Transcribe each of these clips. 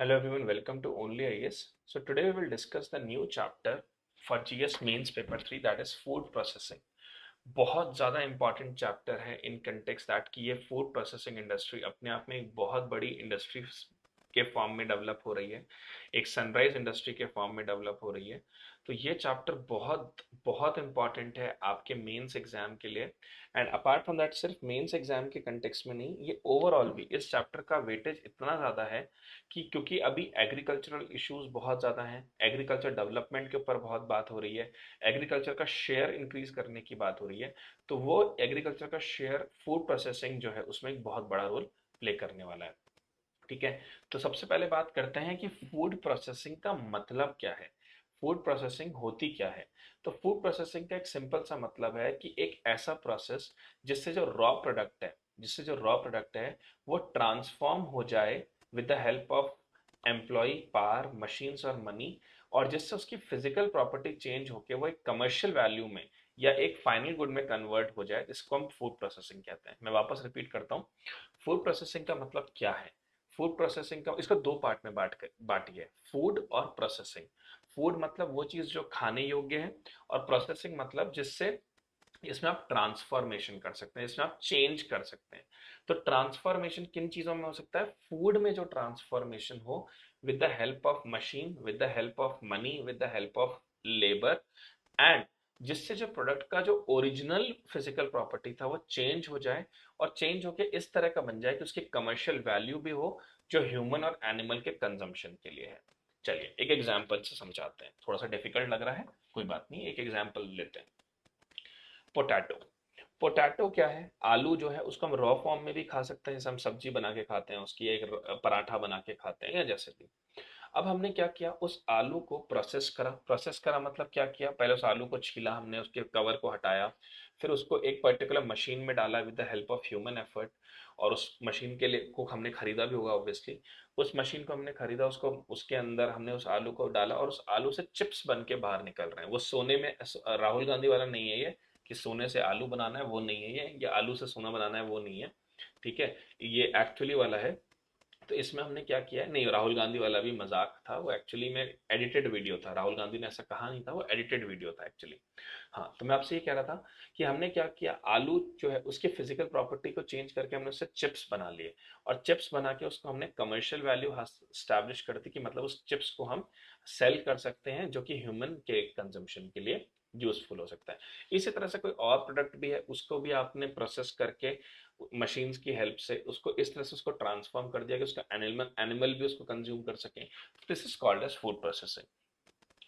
Hello everyone, welcome to Only IAS. So today we will discuss the new chapter for GS Mains Paper 3 that is food processing. बहुत ज़्यादा important chapter है in context that कि ये food processing industry अपने आप में एक बहुत बड़ी इंडस्ट्री के फॉर्म में डेवलप हो रही है, एक सनराइज इंडस्ट्री के फॉर्म में डेवलप हो रही है। तो ये चैप्टर बहुत बहुत इंपॉर्टेंट है आपके मेंस एग्जाम के लिए। एंड अपार्ट फ्रॉम दैट सिर्फ मेंस एग्जाम के कंटेक्स्ट में नहीं, ये ओवरऑल भी इस चैप्टर का वेटेज इतना ज़्यादा है कि क्योंकि अभी एग्रीकल्चरल इश्यूज बहुत ज़्यादा हैं, एग्रीकल्चर डेवलपमेंट के ऊपर बहुत बात हो रही है, एग्रीकल्चर का शेयर इंक्रीज करने की बात हो रही है। तो वो एग्रीकल्चर का शेयर फूड प्रोसेसिंग जो है उसमें एक बहुत बड़ा रोल प्ले करने वाला है। ठीक है, तो सबसे पहले बात करते हैं कि फूड प्रोसेसिंग का मतलब क्या है, फूड प्रोसेसिंग होती क्या है। तो फूड प्रोसेसिंग का एक सिंपल सा मतलब है कि एक ऐसा प्रोसेस जिससे जो रॉ प्रोडक्ट है वो ट्रांसफॉर्म हो जाए with the help of employ, power, machines और मनी, और जिससे उसकी फिजिकल प्रॉपर्टी चेंज होके वो एक कमर्शियल वैल्यू में या एक फाइनल गुड में कन्वर्ट हो जाए, जिसको हम फूड प्रोसेसिंग कहते हैं। मैं वापस रिपीट करता हूँ, फूड प्रोसेसिंग का मतलब क्या है। फूड प्रोसेसिंग का इसको दो पार्ट में बांटिए, फूड और प्रोसेसिंग। फूड मतलब वो चीज जो खाने योग्य है, और प्रोसेसिंग मतलब जिससे इसमें आप ट्रांसफॉर्मेशन कर सकते हैं, इसमें आप चेंज कर सकते हैं। तो ट्रांसफॉर्मेशन किन चीजों में हो सकता है, फूड में जो ट्रांसफॉर्मेशन हो with the help of machine, with the help of money, with the help of labour, and जिससे जो प्रोडक्ट का जो ओरिजिनल फिजिकल प्रॉपर्टी था वो चेंज हो जाए, और चेंज होके इस तरह का बन जाए कि उसकी कमर्शियल वैल्यू भी हो जो ह्यूमन और एनिमल के कंजम्पशन के लिए है। चलिए एक एग्जांपल से समझाते हैं, थोड़ा सा डिफिकल्ट लग रहा है, कोई बात नहीं, एक एग्जांपल लेते हैं। पोटैटो। पोटैटो क्या है, आलू जो है उसको हम रॉ फॉर्म में भी खा सकते हैं, जैसे हम सब्जी बना के खाते हैं, उसकी एक पराठा बना के खाते हैं या जैसे भी। अब हमने क्या किया, उस आलू को प्रोसेस करा मतलब क्या किया, पहले उस आलू को छीला हमने, उसके कवर को हटाया, फिर उसको एक पर्टिकुलर मशीन में डाला with the help of human effort. और उस मशीन के लिए को हमने खरीदा भी होगा ऑब्वियसली। उस मशीन को हमने खरीदा, उसको उसके अंदर हमने उस आलू को डाला, और उस आलू से चिप्स बन के बाहर निकल रहे हैं। वो सोने में राहुल गांधी वाला नहीं है ये, कि सोने से आलू बनाना है, वो नहीं है ये आलू से सोना बनाना है, वो नहीं है। ठीक है, ये एक्चुअली वाला है। तो इसमें हमने क्या किया है, नहीं राहुल गांधी वाला भी मजाक था, वो एक्चुअली में एडिटेड वीडियो था, राहुल गांधी ने ऐसा कहा नहीं था, वो एडिटेड वीडियो था एक्चुअली। हाँ, तो मैं आपसे ये कह रहा था कि हमने क्या किया, आलू जो है उसके फिजिकल प्रॉपर्टी को चेंज करके हमने उससे चिप्स बना लिए, और चिप्स बना के उसको हमने कमर्शियल वैल्यू स्टैब्लिश कर दी कि मतलब उस चिप्स को हम सेल कर सकते हैं जो कि ह्यूमन के कंजम्पशन के लिए यूजफुल हो सकता है। इसी तरह से कोई और प्रोडक्ट भी है, उसको भी आपने प्रोसेस करके मशीन्स की हेल्प से उसको इस तरह से उसको ट्रांसफॉर्म कर दिया कि उसका एनिमल एनिमल भी उसको कंज्यूम कर सके। This is called as food processing.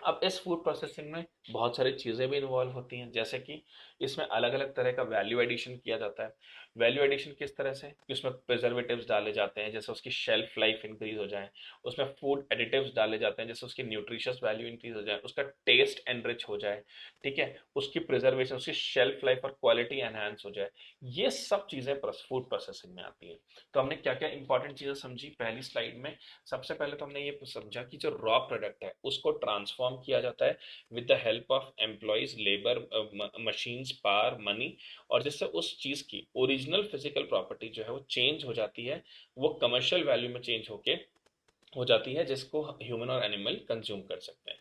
अब इस फूड प्रोसेसिंग में बहुत सारी चीज़ें भी इन्वॉल्व होती हैं, जैसे कि इसमें अलग अलग तरह का वैल्यू एडिशन किया जाता है। वैल्यू एडिशन किस तरह से कि उसमें प्रिजर्वेटिव्स डाले जाते हैं जैसे उसकी शेल्फ लाइफ इंक्रीज हो जाए, उसमें फूड एडिटिव्स डाले जाते हैं जैसे उसकी न्यूट्रिशियस वैल्यू इंक्रीज हो जाए, उसका टेस्ट एनरिच हो जाए। ठीक है, उसकी प्रिजर्वेशन, उसकी शेल्फ लाइफ और क्वालिटी एनहांस हो जाए। ये सब चीज़ें फूड प्रोसेसिंग में आती हैं। तो हमने क्या क्या इंपॉर्टेंट चीज़ें समझी पहली स्लाइड में। सबसे पहले तो हमने ये समझा कि जो रॉ प्रोडक्ट है उसको ट्रांसफॉर्म किया जाता है with the help of employees, labour, machines, power, money, और जिससे उस चीज की ओरिजिनल फिजिकल प्रॉपर्टी जो है वो चेंज हो जाती है, वो कमर्शियल वैल्यू में चेंज होके हो जाती है, जिसको ह्यूमन और एनिमल कंज्यूम कर सकते हैं।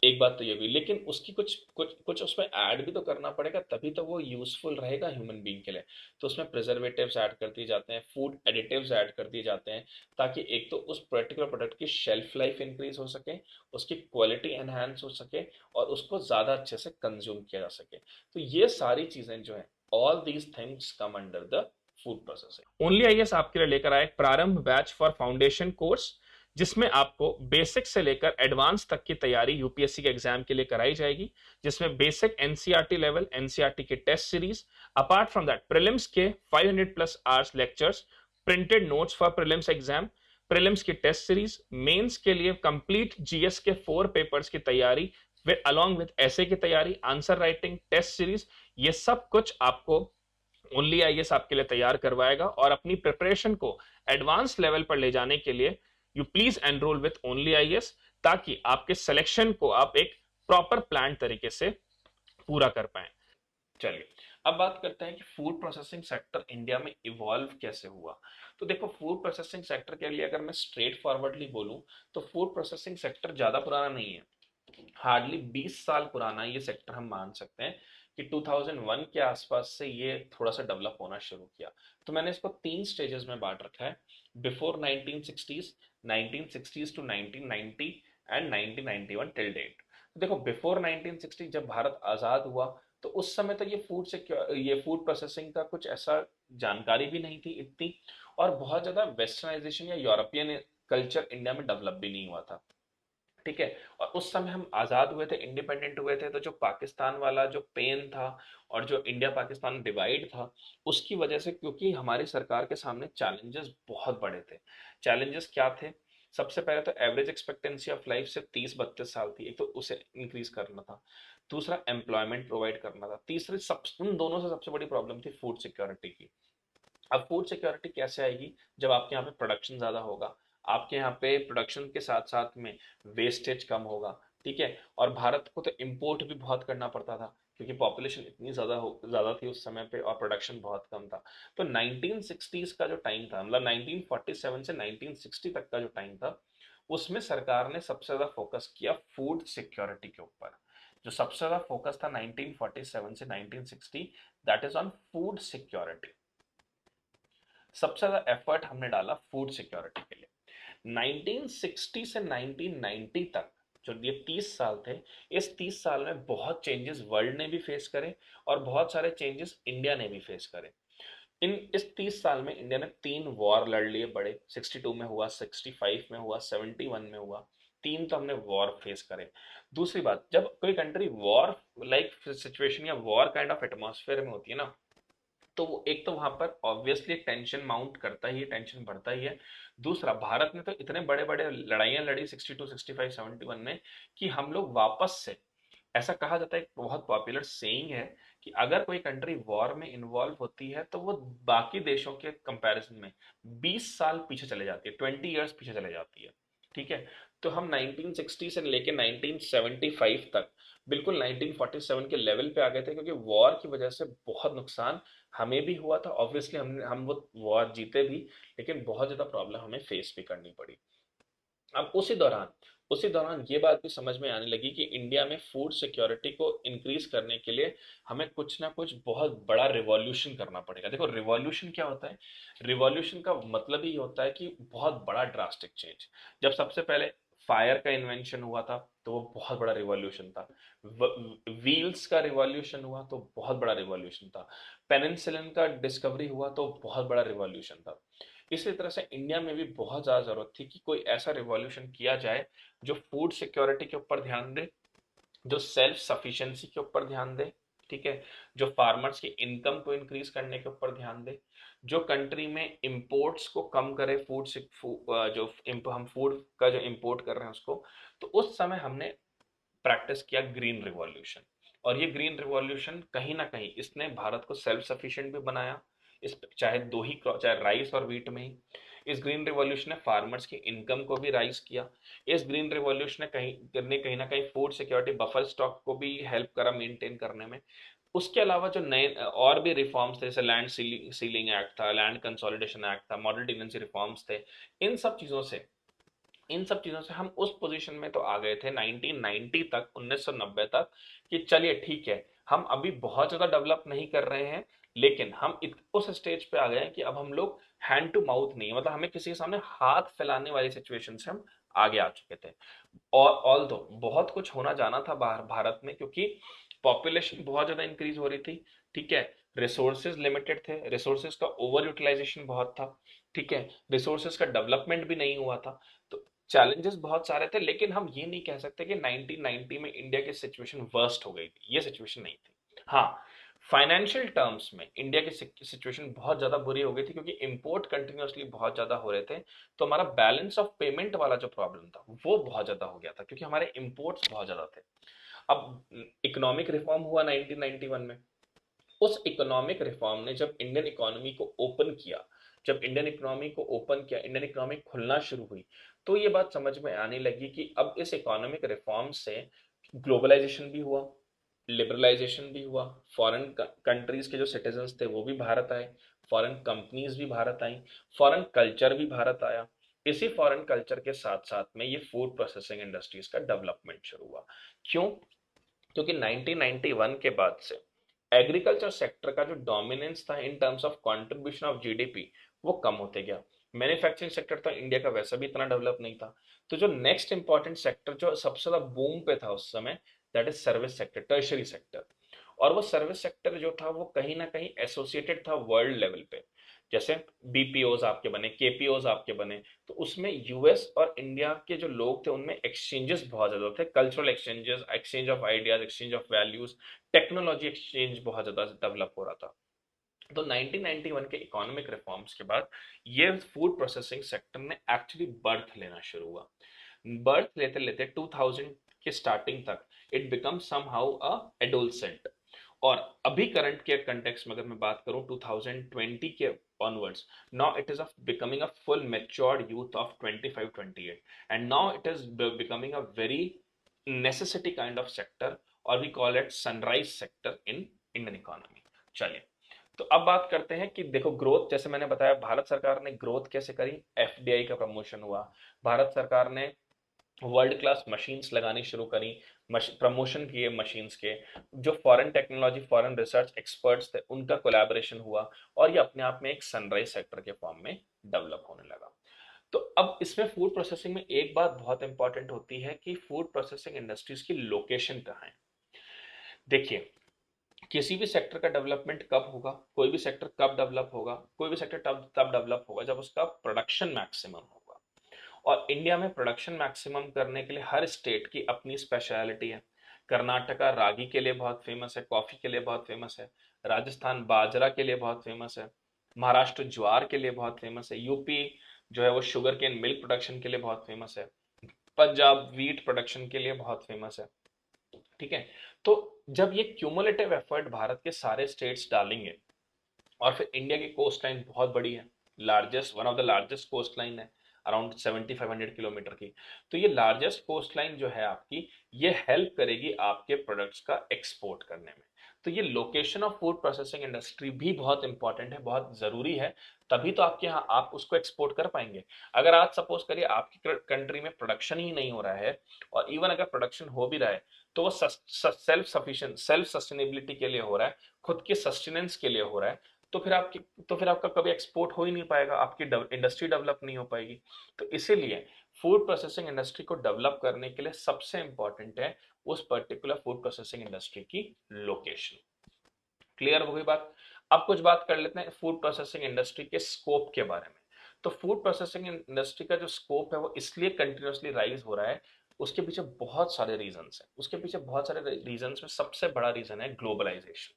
एक बात तो ये भी, लेकिन उसकी कुछ कुछ कुछ उसमें ऐड भी तो करना पड़ेगा, तभी तो वो यूजफुल रहेगा ह्यूमन बीइंग के लिए। तो उसमें प्रिजर्वेटिव्स ऐड कर दिए जाते हैं, फूड एडिटिव्स ऐड कर दिए जाते हैं, ताकि एक तो उस पर्टिकुलर प्रोडक्ट की शेल्फ लाइफ इंक्रीज हो सके, उसकी क्वालिटी एनहांस हो सके, और उसको ज़्यादा अच्छे से कंज्यूम किया जा सके। तो ये सारी चीज़ें जो है, all these things come under the food processing. Only IAS आपके लिए लेकर आए एक प्रारंभ बैच फॉर फाउंडेशन कोर्स, जिसमें आपको बेसिक से लेकर एडवांस तक की तैयारी यूपीएससी के एग्जाम के लिए कराई जाएगी, जिसमें बेसिक एनसीईआरटी लेवल एनसीईआरटी के test series, apart from that prelims के 500 plus hours lectures, printed notes for prelims exam, prelims की टेस्ट सीरीज, मेंस के लिए कंप्लीट जीएस के 4 पेपर्स की तैयारी विद अलॉन्ग विद ऐसे की तैयारी, आंसर राइटिंग, टेस्ट सीरीज, ये सब कुछ आपको ओनली आईएएस आपके लिए तैयार करवाएगा। और अपनी प्रिपरेशन को एडवांस लेवल पर ले जाने के लिए you please enrol with only IAS, ताकि आपके सिलेक्शन को आप एक प्रॉपर प्लान तरीके से पूरा कर पाए। चलिए अब बात करते हैं कि फूड प्रोसेसिंग सेक्टर इंडिया में इवॉल्व कैसे हुआ। तो देखो फूड प्रोसेसिंग सेक्टर के लिए अगर मैं स्ट्रेट फॉरवर्डली बोलूं तो फूड प्रोसेसिंग सेक्टर ज्यादा पुराना नहीं है, हार्डली 20 साल पुराना ये सेक्टर हम मान सकते हैं कि 2001 के आसपास से ये थोड़ा सा डेवलप होना शुरू किया। तो मैंने इसको 3 स्टेजेस में बांट रखा है, before 1960s, 1960s to 1990 and 1991 till date. देखो बिफोर 1960 जब भारत आजाद हुआ तो उस समय तो ये फूड प्रोसेसिंग का कुछ ऐसा जानकारी भी नहीं थी इतनी, और बहुत ज्यादा वेस्टर्नाइजेशन या यूरोपियन कल्चर इंडिया में डेवलप भी नहीं हुआ था। ठीक है। और उस समय हम आजाद हुए थे, इंडिपेंडेंट हुए थे, तो जो पाकिस्तान वाला जो पेन था और जो इंडिया पाकिस्तान डिवाइड था, उसकी वजह से क्योंकि हमारी सरकार के सामने चैलेंजेस बहुत बड़े थे। चैलेंजेस क्या थे? सबसे पहले तो एवरेज एक्सपेक्टेंसी ऑफ लाइफ सिर्फ 30-32 साल थी, एक तो उसे इंक्रीज करना था। दूसरा एम्प्लॉयमेंट प्रोवाइड करना था। तीसरी सब उन दोनों से सबसे बड़ी प्रॉब्लम थी फूड सिक्योरिटी की। अब फूड सिक्योरिटी कैसे आएगी? जब आपके यहाँ पे प्रोडक्शन ज्यादा होगा, आपके यहाँ पे प्रोडक्शन के साथ साथ में वेस्टेज कम होगा। ठीक है। और भारत को तो इम्पोर्ट भी बहुत करना पड़ता था क्योंकि पॉपुलेशन इतनी ज्यादा थी उस समय पे और प्रोडक्शन बहुत कम था। तो 1960s का जो टाइम था, मतलब 1947 से 1960 तक का जो टाइम था, उसमें सरकार ने सबसे ज्यादा फोकस किया फूड सिक्योरिटी के ऊपर। जो सबसे ज्यादा फोकस था 1947 से 1960, that is on food security. सबसे ज्यादा एफर्ट हमने डाला फूड सिक्योरिटी के लिए। 1960 से 1990 तक जो ये 30 साल थे, इस 30 साल में बहुत चेंजेस वर्ल्ड ने भी फेस करे और बहुत सारे चेंजेस इंडिया ने भी फेस करे। इस 30 साल में इंडिया ने 3 वॉर लड़ लिए बड़े, 62 में हुआ, 65 में हुआ, 71 में हुआ। तीन तो हमने वॉर फेस करे। दूसरी बात, जब कोई कंट्री वॉर लाइक सिचुएशन या वॉर काइंड ऑफ एटमॉस्फेयर में होती है ना, तो वो एक तो वहां पर ऑब्वियसली टेंशन माउंट करता ही है, टेंशन बढ़ता ही है। दूसरा, भारत ने तो इतने बड़े बड़े लड़ाइयां लड़ी 62, 65, 71 में, कि हम लोग वापस से, ऐसा कहा जाता है, एक बहुत पॉपुलर सेइंग है कि अगर कोई कंट्री वॉर में इन्वॉल्व होती है तो वो बाकी देशों के कंपैरिजन में 20 साल पीछे चले जाती है, 20 इयर्स पीछे चले जाती है। ठीक है। तो हम 1960 से लेके 1975 तक बिल्कुल 1947 के लेवल पे आ गए थे, क्योंकि वॉर की वजह से बहुत नुकसान हमें भी हुआ था। ऑब्वियसली हम वो वॉर जीते भी, लेकिन बहुत ज्यादा प्रॉब्लम हमें फेस भी करनी पड़ी। अब उसी दौरान ये बात भी समझ में आने लगी कि इंडिया में फूड सिक्योरिटी को इंक्रीज करने के लिए हमें कुछ ना कुछ बहुत बड़ा रिवॉल्यूशन करना पड़ेगा। देखो रिवॉल्यूशन क्या होता है? रिवॉल्यूशन का मतलब ही होता है कि बहुत बड़ा ड्रास्टिक चेंज। जब सबसे पहले फायर का इन्वेंशन हुआ था तो वो बहुत बड़ा रिवॉल्यूशन था। व्हील्स का रिवॉल्यूशन हुआ तो बहुत बड़ा रिवॉल्यूशन था। पेनिसिलिन का डिस्कवरी हुआ तो बहुत बड़ा रिवॉल्यूशन था। इसी तरह से इंडिया में भी बहुत ज़्यादा ज़रूरत थी कि कोई ऐसा रिवॉल्यूशन किया जाए जो फूड सिक्योरिटी के ऊपर ध्यान दे, जो सेल्फ सफिशिएंसी के ऊपर ध्यान दे। ठीक है। जो फार्मर्स की इनकम को इंक्रीज करने के ऊपर ध्यान दे, जो कंट्री में इंपोर्ट्स को कम करे, हम फूड का जो इंपोर्ट कर रहे हैं उसको। तो उस समय हमने प्रैक्टिस किया ग्रीन रिवॉल्यूशन। और ये ग्रीन रिवॉल्यूशन कहीं ना कहीं इसने भारत को सेल्फ सफिशिएंट भी बनाया, इस चाहे दो ही क्रॉप, चाहे राइस और व्हीट में ही। इस ग्रीन रिवॉल्यूशन ने फार्मर्स की इनकम को भी राइज किया। इस ग्रीन रिवॉल्यूशन ने कहीं ना कहीं फूड सिक्योरिटी बफर स्टॉक को भी हेल्प करा मेंटेन करने में। उसके अलावा जो नए और भी रिफॉर्म्स थे, जैसे लैंड सीलिंग एक्ट था, लैंड कंसोलिडेशन एक्ट था, मॉडल टेनेंसी रिफॉर्म्स थे। इन सब चीजों से इन सब चीजों से हम उस पोजीशन में तो आ गए थे 1990 तक, 1990 तक, कि चलिए ठीक है, हम अभी बहुत ज्यादा डेवलप नहीं कर रहे हैं, लेकिन उस स्टेज पे आ गए हैं कि अब हम लोग हैंड टू माउथ नहीं है, मतलब हमें किसी के सामने हाथ फैलाने वाली सिचुएशन से हम आगे आ चुके थे। और ऑल दो बहुत कुछ होना जाना था बाहर भारत में, क्योंकि पॉपुलेशन बहुत ज्यादा इंक्रीज हो रही थी। ठीक है। रिसोर्सेज लिमिटेड थे, रिसोर्सेज का ओवर यूटिलाइजेशन बहुत था। ठीक है। रिसोर्सेज का डेवलपमेंट भी नहीं हुआ था। तो चैलेंजेस बहुत सारे थे, लेकिन हम ये नहीं कह सकते कि 1990 में इंडिया की सिचुएशन वर्स्ट हो गई थी, ये सिचुएशन नहीं थी। हाँ, फाइनेंशियल टर्म्स में इंडिया की सिचुएशन बहुत ज्यादा बुरी हो गई थी, क्योंकि इंपोर्ट कंटिन्यूअसली बहुत ज्यादा हो रहे थे। तो हमारा बैलेंस ऑफ पेमेंट वाला जो प्रॉब्लम था वो बहुत ज्यादा हो गया था, क्योंकि हमारे इंपोर्ट्स बहुत ज्यादा थे। अब इकोनॉमिक रिफॉर्म हुआ 1991 में। उस इकोनॉमिक रिफॉर्म ने जब इंडियन इकोनॉमी को ओपन किया, इंडियन इकोनॉमी खुलना शुरू हुई, तो ये बात समझ में आने लगी कि अब इस इकोनॉमिक रिफॉर्म से ग्लोबलाइजेशन भी हुआ, लिबरलाइजेशन भी हुआ। फॉरेन कंट्रीज के जो सिटीजन्स थे वो भी भारत आए, फॉरेन कंपनीज भी भारत आई, फॉरेन कल्चर भी भारत आया। इसी फॉरेन कल्चर के साथ साथ में ये फूड प्रोसेसिंग इंडस्ट्रीज का डेवलपमेंट शुरू हुआ। क्यों? क्योंकि 1991 के बाद से एग्रीकल्चर सेक्टर का जो डोमिनेंस था in terms of contribution of GDP वो कम होते गया। मैन्युफैक्चरिंग सेक्टर तो इंडिया का वैसा भी इतना डेवलप नहीं था। तो जो नेक्स्ट इंपॉर्टेंट सेक्टर जो सबसे ज्यादा बूम पे था उस समय, that is service sector, tertiary sector. और वो सर्विस सेक्टर जो था वो कहीं ना कहीं एसोसिएटेड था वर्ल्ड लेवल पे। जैसे बीपीओज आपके बने, केपीओज आपके बने, तो उसमें यूएस और इंडिया के जो लोग थे उनमें एक्सचेंजेस बहुत ज्यादा थे, cultural exchanges, exchange of ideas, exchange of values, technology exchange बहुत ज्यादा डेवलप हो रहा था। तो 1991 के इकोनॉमिक रिफॉर्म्स के बाद ये फूड प्रोसेसिंग सेक्टर ने एक्चुअली बर्थ लेना शुरू हुआ। बर्थ लेते लेते 2000 के स्टार्टिंग तक it become somehow a adolescent. और अभी करंट के कंटेक्स्ट में अगर मैं बात करूं 2020 के onwards, now it is becoming a full matured youth of 25-28, and now it is becoming a very necessity kind of sector, और we call it sunrise sector in Indian economy. चलिए, तो अब बात करते हैं कि देखो ग्रोथ, जैसे मैंने बताया भारत सरकार ने ग्रोथ कैसे करी, एफडीआई का प्रमोशन हुआ, भारत सरकार ने वर्ल्ड क्लास मशीन्स लगानी शुरू करी, प्रमोशन किए मशीन्स के, जो foreign technology, foreign research experts थे उनका कोलैबोरेशन हुआ, और ये अपने आप में एक सनराइज सेक्टर के फॉर्म में डेवलप होने लगा। तो अब इसमें फूड प्रोसेसिंग में एक बात बहुत इंपॉर्टेंट होती है कि फूड प्रोसेसिंग इंडस्ट्रीज की लोकेशन कहाँ है। देखिए, किसी भी सेक्टर का डेवलपमेंट कब होगा, कोई भी सेक्टर कब डेवलप होगा, कोई भी सेक्टर तब तब डेवलप होगा जब उसका प्रोडक्शन मैक्सिमम होगा। और इंडिया में प्रोडक्शन मैक्सिमम करने के लिए हर स्टेट की अपनी स्पेशलिटी है। कर्नाटका रागी के लिए बहुत फेमस है, कॉफी के लिए बहुत फेमस है, राजस्थान बाजरा के लिए बहुत फेमस है, महाराष्ट्र ज्वार के लिए बहुत फेमस है, यूपी जो है वो शुगर केन मिल्क प्रोडक्शन के लिए बहुत फेमस है, पंजाब वीट प्रोडक्शन के लिए बहुत फेमस है। ठीक है। तो जब ये क्यूमुलेटिव एफर्ट भारत के सारे स्टेट्स डालेंगे, और फिर इंडिया की कोस्ट लाइन बहुत बड़ी है, largest, one of the largest coast line है, अराउंड 7500 किलोमीटर की। तो ये लार्जेस्ट कोस्ट लाइन जो है आपकी, ये हेल्प करेगी आपके प्रोडक्ट्स का एक्सपोर्ट करने में। तो ये location of food processing industry भी बहुत इंपॉर्टेंट है, बहुत जरूरी है। तभी तो आपके यहाँ आप उसको एक्सपोर्ट कर पाएंगे। अगर आज सपोज करिए आपकी कंट्री में प्रोडक्शन ही नहीं हो रहा है, और इवन अगर प्रोडक्शन हो भी रहा है तो वो सेल्फ सफिशिएंट, सेल्फ सस्टेनेबिलिटी के लिए हो रहा है, खुद के सस्टेनेंस के लिए हो रहा है, तो फिर आपकी, तो फिर आपका कभी एक्सपोर्ट हो ही नहीं पाएगा, आपकी इंडस्ट्री डेवलप नहीं हो पाएगी। तो इसीलिए फूड प्रोसेसिंग इंडस्ट्री को डेवलप करने के लिए सबसे इंपॉर्टेंट है उस पर्टिकुलर फूड प्रोसेसिंग इंडस्ट्री की लोकेशन। क्लियर हो गई बात? अब कुछ बात कर लेते हैं फूड प्रोसेसिंग इंडस्ट्री के स्कोप के बारे में। तो फूड प्रोसेसिंग इंडस्ट्री का जो स्कोप है वो इसलिए कंटिन्यूसली राइज हो रहा है, उसके पीछे बहुत सारे रीजंस हैं, उसके पीछे बहुत सारे रीजंस में सबसे बड़ा रीजन है ग्लोबलाइजेशन।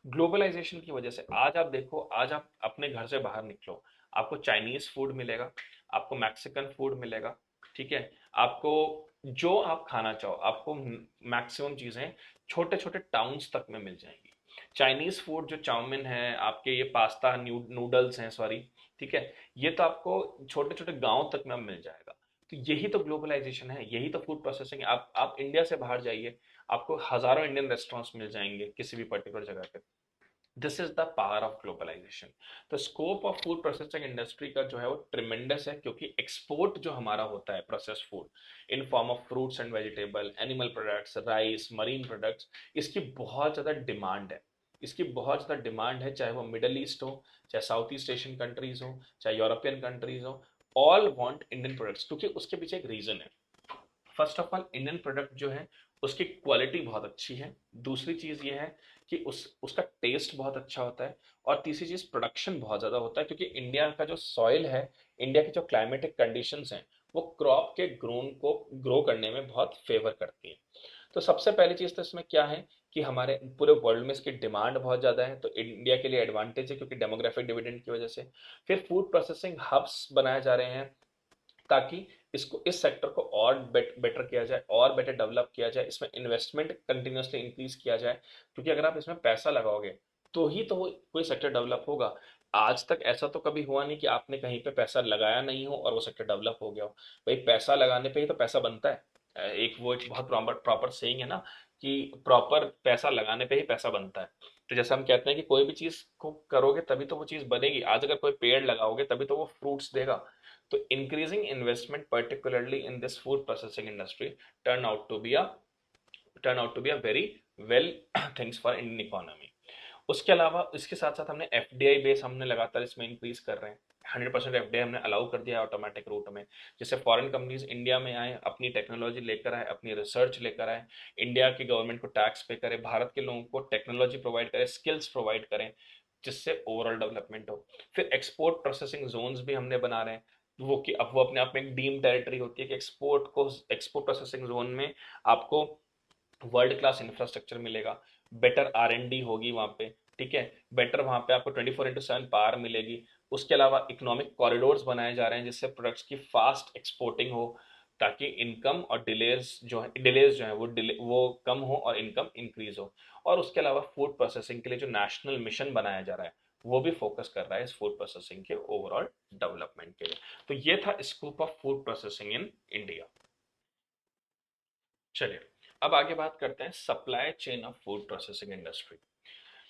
ग्लोबलाइजेशन की वजह से आज आप देखो, आज आप अपने घर से बाहर निकलो, आपको चाइनीज फूड मिलेगा, आपको मैक्सिकन फूड मिलेगा, ठीक है, आपको जो आप खाना चाहो, आपको मैक्सिमम चीजें छोटे छोटे टाउन्स तक में मिल जाएंगी। चाइनीज फूड जो चाउमीन है आपके, ये पास्ता नूडल्स हैं, सॉरी, ठीक है, ये तो आपको छोटे छोटे गांव तक में अब मिल जाएगा। तो यही तो ग्लोबलाइजेशन है, यही तो फूड प्रोसेसिंग है। आप इंडिया से बाहर जाइए, आपको हजारों इंडियन रेस्टोरेंट्स मिल जाएंगे किसी भी पर्टिकुलर जगह पे। This is the power of globalization. तो scope of food processing industry का जो है वो ट्रिमेंडस है, क्योंकि एक्सपोर्ट जो हमारा होता है process food in form of fruits and vegetable, animal products, rice, marine products, इसकी बहुत ज़्यादा डिमांड है। इसकी बहुत ज़्यादा डिमांड है, चाहे वो मिडल ईस्ट हो, चाहे साउथ ईस्ट एशियन कंट्रीज हो, चाहे यूरोपियन कंट्रीज हो, ऑल वांट इंडियन प्रोडक्ट्स, क्योंकि उसके पीछे एक रीजन है। First of all Indian product जो है उसकी क्वालिटी बहुत अच्छी है, दूसरी चीज ये है कि उसका टेस्ट बहुत अच्छा होता है, और तीसरी चीज प्रोडक्शन बहुत ज्यादा होता है, क्योंकि इंडिया का जो सॉइल है, इंडिया की जो क्लाइमेटिक कंडीशंस हैं, वो क्रॉप के ग्रोन को ग्रो करने में बहुत फेवर करती हैं। तो सबसे पहली चीज तो इसमें क्या है कि हमारे पूरे वर्ल्ड में इसकी डिमांड बहुत ज्यादा है, तो इंडिया के लिए एडवांटेज है क्योंकि डेमोग्राफिक डिविडेंड की वजह से। फिर फूड प्रोसेसिंग हब्स बनाए जा रहे हैं, ताकि इसको, इस सेक्टर को और बेटर किया जाए, और बेटर डेवलप किया जाए, इसमें इन्वेस्टमेंट कंटिन्यूसली इंक्रीज किया जाए, क्योंकि अगर आप इसमें पैसा लगाओगे तो ही तो कोई सेक्टर डेवलप होगा। आज तक ऐसा तो कभी हुआ नहीं कि आपने कहीं पे पैसा लगाया नहीं हो और वो सेक्टर डेवलप हो गया हो। भाई पैसा लगाने पे ही तो पैसा बनता है। एक वो एक बहुत प्रॉपर प्रॉपर सेइंग है ना, कि प्रॉपर पैसा लगाने पे ही पैसा बनता है। तो जैसे हम कहते हैं कि कोई भी चीज को करोगे तभी तो वो चीज बनेगी, आज अगर कोई पेड़ लगाओगे तभी तो वो फ्रूट्स देगा। तो increasing investment particularly in this food processing industry turn out to be a turn out to be a very well things for Indian economy. उसके अलावा इसके साथ साथ हमने एफडीआई बेस हमने लगातार इसमें इंक्रीज कर रहे हैं। 100% एफडीआई हमने अलाउ कर दिया है ऑटोमेटिक रूट में। जैसे फॉरेन कंपनीज इंडिया में आए, अपनी टेक्नोलॉजी लेकर आए, अपनी रिसर्च लेकर आए, इंडिया की गवर्नमेंट को टैक्स पे करे, भारत के लोगों को टेक्नोलॉजी प्रोवाइड करे, स्किल्स प्रोवाइड करें, जिससे ओवरऑल डेवलपमेंट हो। फिर एक्सपोर्ट प्रोसेसिंग जोन्स भी हमने बना रहे हैं, वो कि अब वो अपने आप में एक डीम टेरिटरी होती है कि एक्सपोर्ट प्रोसेसिंग जोन में आपको वर्ल्ड क्लास इंफ्रास्ट्रक्चर मिलेगा, बेटर आर एन डी होगी वहाँ पे, ठीक है, बेटर वहाँ पे आपको 24/7 पावर मिलेगी। उसके अलावा इकोनॉमिक कॉरिडोर्स बनाए जा रहे हैं जिससे प्रोडक्ट्स की फास्ट एक्सपोर्टिंग हो, ताकि इनकम और डिलेज जो है वो कम हो और इनकम इंक्रीज हो। और उसके अलावा फूड प्रोसेसिंग के लिए जो नेशनल मिशन बनाया जा रहा है वो भी फोकस कर रहा है इस फूड प्रोसेसिंग के ओवरऑल डेवलपमेंट के लिए। तो ये था scope of food processing in India. चलिए, अब आगे बात करते हैं supply chain of food processing industry.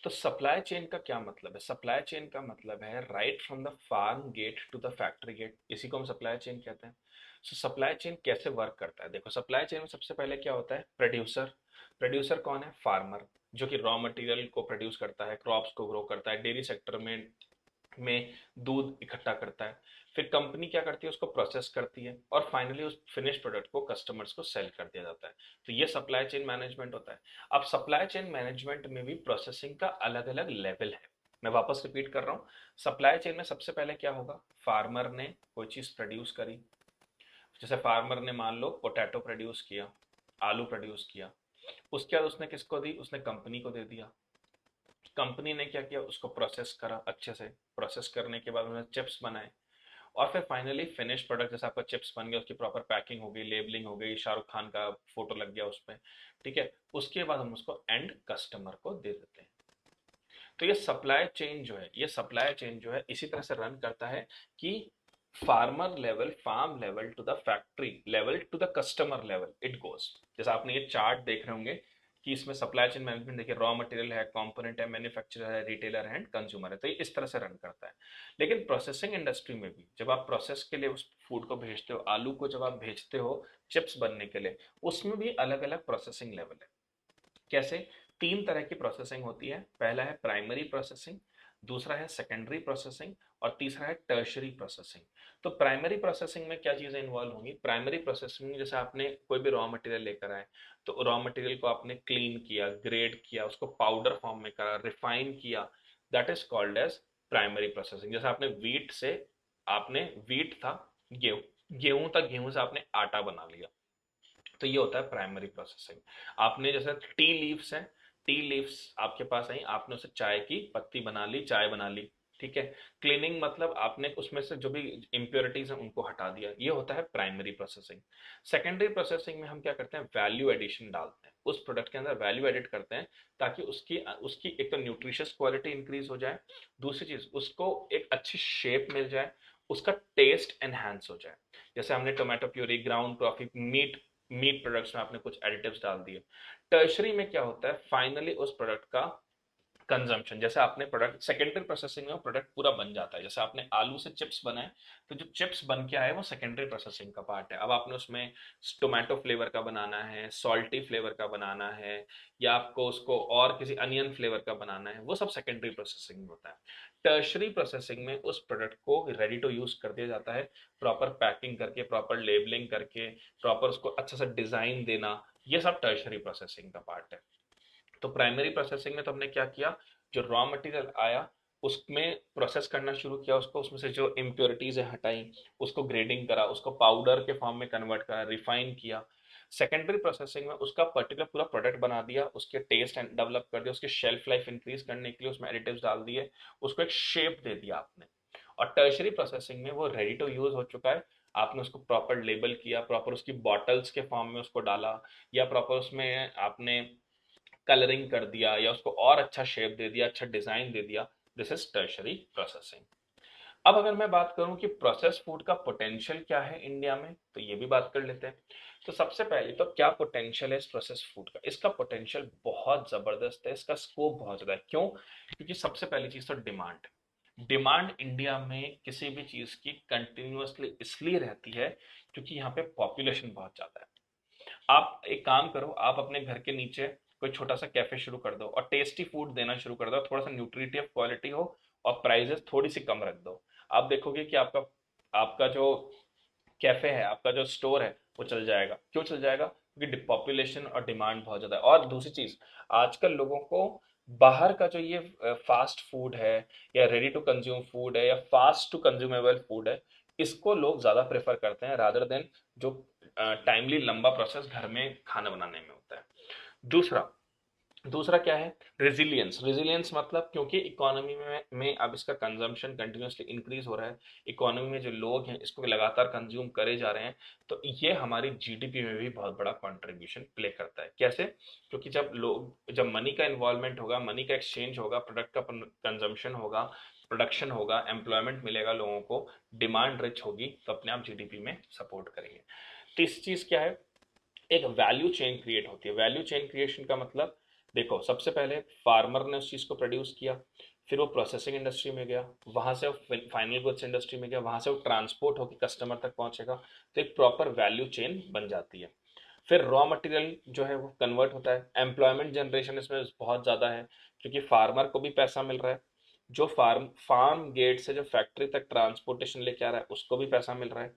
तो सप्लाई चेन का क्या मतलब है? सप्लाई चेन का मतलब है right from the farm gate to the factory gate, इसी को हम सप्लाई चेन कहते हैं। सो सप्लाई चेन कैसे वर्क करता है? देखो, सप्लाई चेन में सबसे पहले क्या होता है? प्रोड्यूसर। प्रोड्यूसर कौन है? फार्मर, जो कि रॉ मटेरियल को प्रोड्यूस करता है, क्रॉप्स को ग्रो करता है, डेयरी सेक्टर में दूध इकट्ठा करता है। फिर कंपनी क्या करती है? उसको प्रोसेस करती है और फाइनली उस फिनिश प्रोडक्ट को कस्टमर्स को सेल कर दिया जाता है। तो ये सप्लाई चेन मैनेजमेंट होता है। अब सप्लाई चेन मैनेजमेंट में भी प्रोसेसिंग का अलग अलग लेवल है। मैं वापस रिपीट कर रहा हूँ। सप्लाई चेन में सबसे पहले क्या होगा? फार्मर ने कोई चीज प्रोड्यूस करी, जैसे फार्मर ने मान लो पोटैटो प्रोड्यूस किया, आलू प्रोड्यूस किया, उसके बाद उसने किसको दी? उसने कंपनी को दे दिया। कंपनी ने क्या किया? उसको प्रोसेस करा अच्छे से, प्रोसेस करने के बाद उन्होंने चिप्स बनाए, और फिर फाइनली फिनिश प्रोडक्ट जैसे आपका चिप्स बन गया, उसकी प्रॉपर पैकिंग हो गई, लेबलिंग हो गई, शाहरुख खान का फोटो लग गया उस पर, ठीक है, उसके बाद हम उसको एंड कस्टमर को दे देते हैं। तो ये सप्लाई चेन जो है, ये सप्लाई चेन जो है इसी तरह से रन करता है कि farmer level, farm level to the factory level to the customer level it goes. जैसे आपने ये चार्ट देख रहे होंगे कि इसमें सप्लाई चेन मैनेजमेंट देखिए, रॉ मटेरियल है, कंपोनेंट है, मैन्युफैक्चरर है, रिटेलर है एंड कंज्यूमर है। तो ये इस तरह से रन करता है। लेकिन प्रोसेसिंग इंडस्ट्री में भी जब आप प्रोसेस के लिए उस फूड को भेजते हो, आलू को जब आप भेजते हो चिप्स बनने के लिए, उसमें भी अलग अलग प्रोसेसिंग लेवल है। कैसे? तीन तरह की प्रोसेसिंग होती है। पहला है प्राइमरी प्रोसेसिंग, दूसरा है सेकेंडरी प्रोसेसिंग, और तीसरा है टर्शरी प्रोसेसिंग। तो प्राइमरी प्रोसेसिंग में क्या चीजें इन्वॉल्व होंगी? प्राइमरी प्रोसेसिंग में जैसे आपने कोई भी रॉ मटेरियल लेकर आए, तो रॉ मटेरियल को आपने क्लीन किया, ग्रेड किया, उसको पाउडर फॉर्म में करा, रिफाइन किया, that is called as primary processing. जैसे आपने वीट था, गेहूं, गेहूं था, गेहूं से आपने आटा बना लिया, तो ये होता है प्राइमरी प्रोसेसिंग। आपने जैसे टी लीव्स हैं, टी लीव्स आपके पास आई, आपने उसे चाय की पत्ती बना ली, चाय बना ली, ठीक है। क्लीनिंग मतलब आपने उसमें से जो भी इम्प्योरिटीज हैं उनको हटा दिया, ये होता है प्राइमरी प्रोसेसिंग। सेकेंडरी प्रोसेसिंग में हम क्या करते हैं? वैल्यू एडिशन डालते हैं, उस प्रोडक्ट के अंदर वैल्यू एडिट करते हैं, ताकि उसकी उसकी एक तो न्यूट्रिशियस क्वालिटी इंक्रीज हो जाए, दूसरी चीज उसको एक अच्छी शेप मिल जाए, उसका टेस्ट एनहांस हो जाए। जैसे हमने tomato puree, ground coffee, meat meat products में आपने कुछ एडिटिव्स डाल दिए। टर्शरी में क्या होता है? फाइनली उस प्रोडक्ट का कंजम्पशन, जैसे आपने प्रोडक्ट सेकेंडरी प्रोसेसिंग में प्रोडक्ट पूरा बन जाता है। जैसे आपने आलू से चिप्स बनाए, तो जो चिप्स बन के आए वो सेकेंडरी प्रोसेसिंग का पार्ट है। अब आपने उसमें टोमेटो फ्लेवर का बनाना है, सॉल्टी फ्लेवर का बनाना है, या आपको उसको और किसी अनियन फ्लेवर का बनाना है, वो सब सेकेंडरी प्रोसेसिंग में होता है। टर्शरी प्रोसेसिंग में उस प्रोडक्ट को रेडी टू यूज कर दिया जाता है, प्रॉपर पैकिंग करके, प्रॉपर लेबलिंग करके, प्रॉपर उसको अच्छा सा डिजाइन देना, ये सब टर्शरी प्रोसेसिंग का पार्ट है। तो प्राइमरी प्रोसेसिंग में तो हमने क्या किया? जो रॉ मटेरियल आया उसमें प्रोसेस करना शुरू किया, उसको उसमें से जो इम्प्योरिटीज है हटाई, उसको ग्रेडिंग करा, उसको पाउडर के फॉर्म में कन्वर्ट करा, रिफाइन किया। सेकेंडरी प्रोसेसिंग में उसका पर्टिकुलर पूरा प्रोडक्ट बना दिया, उसके टेस्ट एंड डेवलप कर दिया, उसकी शेल्फ लाइफ इंक्रीज करने के लिए उसमें एडिटिव्स डाल दिए, उसको एक शेप दे दिया आपने। और टर्शरी प्रोसेसिंग में वो रेडी टू यूज हो चुका है, आपने उसको प्रॉपर लेबल किया, प्रॉपर उसकी बॉटल्स के फॉर्म में उसको डाला, या प्रॉपर उसमें आपने कलरिंग कर दिया, या उसको और अच्छा शेप दे दिया, अच्छा डिजाइन दे दिया। This is tertiary processing. अब अगर मैं बात करूं कि प्रोसेस फूड का पोटेंशियल क्या है इंडिया में, तो ये भी बात कर लेते हैं। तो सबसे पहले तो क्या पोटेंशियल है इस प्रोसेस फूड का? इसका पोटेंशियल बहुत जबरदस्त है, इसका स्कोप बहुत ज्यादा है। क्यों? क्योंकि सबसे पहली चीज तो डिमांड। डिमांड इंडिया में किसी भी चीज की कंटिन्यूअसली इसलिए रहती है क्योंकि यहाँ पे पॉपुलेशन बहुत ज्यादा है। आप एक काम करो, आप अपने घर के नीचे कोई छोटा सा कैफे शुरू कर दो और टेस्टी फूड देना शुरू कर दो, थोड़ा सा न्यूट्रिटिव क्वालिटी हो और प्राइजेस थोड़ी सी कम रख दो। आप देखोगे कि आपका आपका जो कैफे है, आपका जो स्टोर है, वो चल जाएगा। क्यों चल जाएगा? क्योंकि पॉपुलेशन और डिमांड बहुत ज्यादा है। और दूसरी चीज, आजकल लोगों को बाहर का जो ये फास्ट फूड है या रेडी टू कंज्यूम फूड है या फास्ट टू कंज्यूमेबल फूड है, इसको लोग ज्यादा प्रेफर करते हैं रादर देन जो टाइमली लंबा प्रोसेस घर में खाना बनाने में होता है। दूसरा दूसरा क्या है? रेजिलियंस। रेजिलियंस मतलब क्योंकि इकोनॉमी में अब इसका कंजम्पशन कंटिन्यूसली इंक्रीज हो रहा है, इकोनॉमी में जो लोग हैं इसको लगातार कंज्यूम करे जा रहे हैं, तो ये हमारी जीडीपी में भी बहुत बड़ा कंट्रीब्यूशन प्ले करता है। कैसे? क्योंकि जब मनी का इन्वॉल्वमेंट होगा, मनी का एक्सचेंज होगा, प्रोडक्ट का कंजम्पशन होगा, प्रोडक्शन होगा, एम्प्लॉयमेंट मिलेगा लोगों को, डिमांड रिच होगी, तो अपने आप जीडीपी में सपोर्ट करेंगे। तीसरी चीज क्या है? एक वैल्यू चेन क्रिएट होती है। वैल्यू चेन क्रिएशन का मतलब, देखो, सबसे पहले फार्मर ने उस चीज को प्रोड्यूस किया, फिर वो प्रोसेसिंग इंडस्ट्री में गया, वहां से वो फाइनल गुड्स इंडस्ट्री में गया, वहां से वो ट्रांसपोर्ट होकर कस्टमर तक पहुंचेगा, तो एक प्रॉपर वैल्यू चेन बन जाती है। फिर रॉ मटेरियल जो है वो कन्वर्ट होता है। एम्प्लॉयमेंट जनरेशन इसमें बहुत ज़्यादा है क्योंकि फार्मर को भी पैसा मिल रहा है, जो फार्म फार्म गेट से जो फैक्ट्री तक ट्रांसपोर्टेशन लेके आ रहा है उसको भी पैसा मिल रहा है,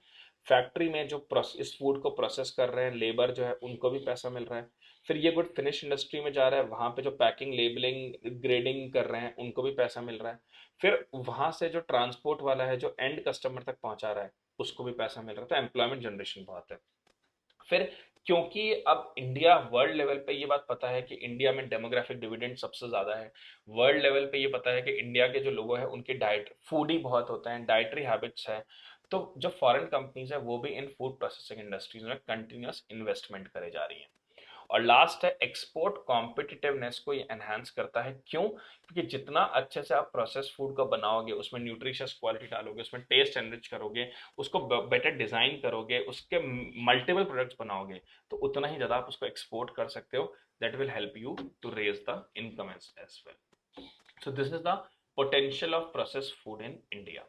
फैक्ट्री में जो इस फूड को प्रोसेस कर रहे हैं लेबर जो है उनको भी पैसा मिल रहा है, फिर ये गुड फिनिश इंडस्ट्री में जा रहा है, वहां पे जो पैकिंग लेबलिंग ग्रेडिंग कर रहे हैं उनको भी पैसा मिल रहा है, फिर वहां से जो ट्रांसपोर्ट वाला है जो एंड कस्टमर तक पहुंचा रहा है उसको भी पैसा मिल रहा है। तो एम्प्लॉयमेंट जनरेशन बहुत है। फिर क्योंकि अब इंडिया वर्ल्ड लेवल पे ये बात पता है कि इंडिया में डेमोग्राफिक डिविडेंड सबसे ज्यादा है, वर्ल्ड लेवल पे ये पता है कि इंडिया के जो लोग हैं उनकी डाइट फूडी बहुत होते हैं, डाइटरी हैबिट्स है, तो जो फॉरेन कंपनीज है वो भी इन फूड प्रोसेसिंग इंडस्ट्रीज में कंटिन्यूअस इन्वेस्टमेंट करे जा रही हैं। और लास्ट है एक्सपोर्ट कॉम्पिटिटिवनेस को ये एनहांस करता है। क्यों? क्योंकि जितना अच्छे से आप प्रोसेस फूड को बनाओगे, उसमें न्यूट्रिशियस क्वालिटी डालोगे, उसमें टेस्ट एनरिच करोगे, उसको बेटर डिजाइन करोगे, उसके मल्टीपल प्रोडक्ट्स बनाओगे, तो उतना ही ज्यादा आप उसको एक्सपोर्ट कर सकते हो। That will help you to raise the income as well. So this is the potential of process food in India.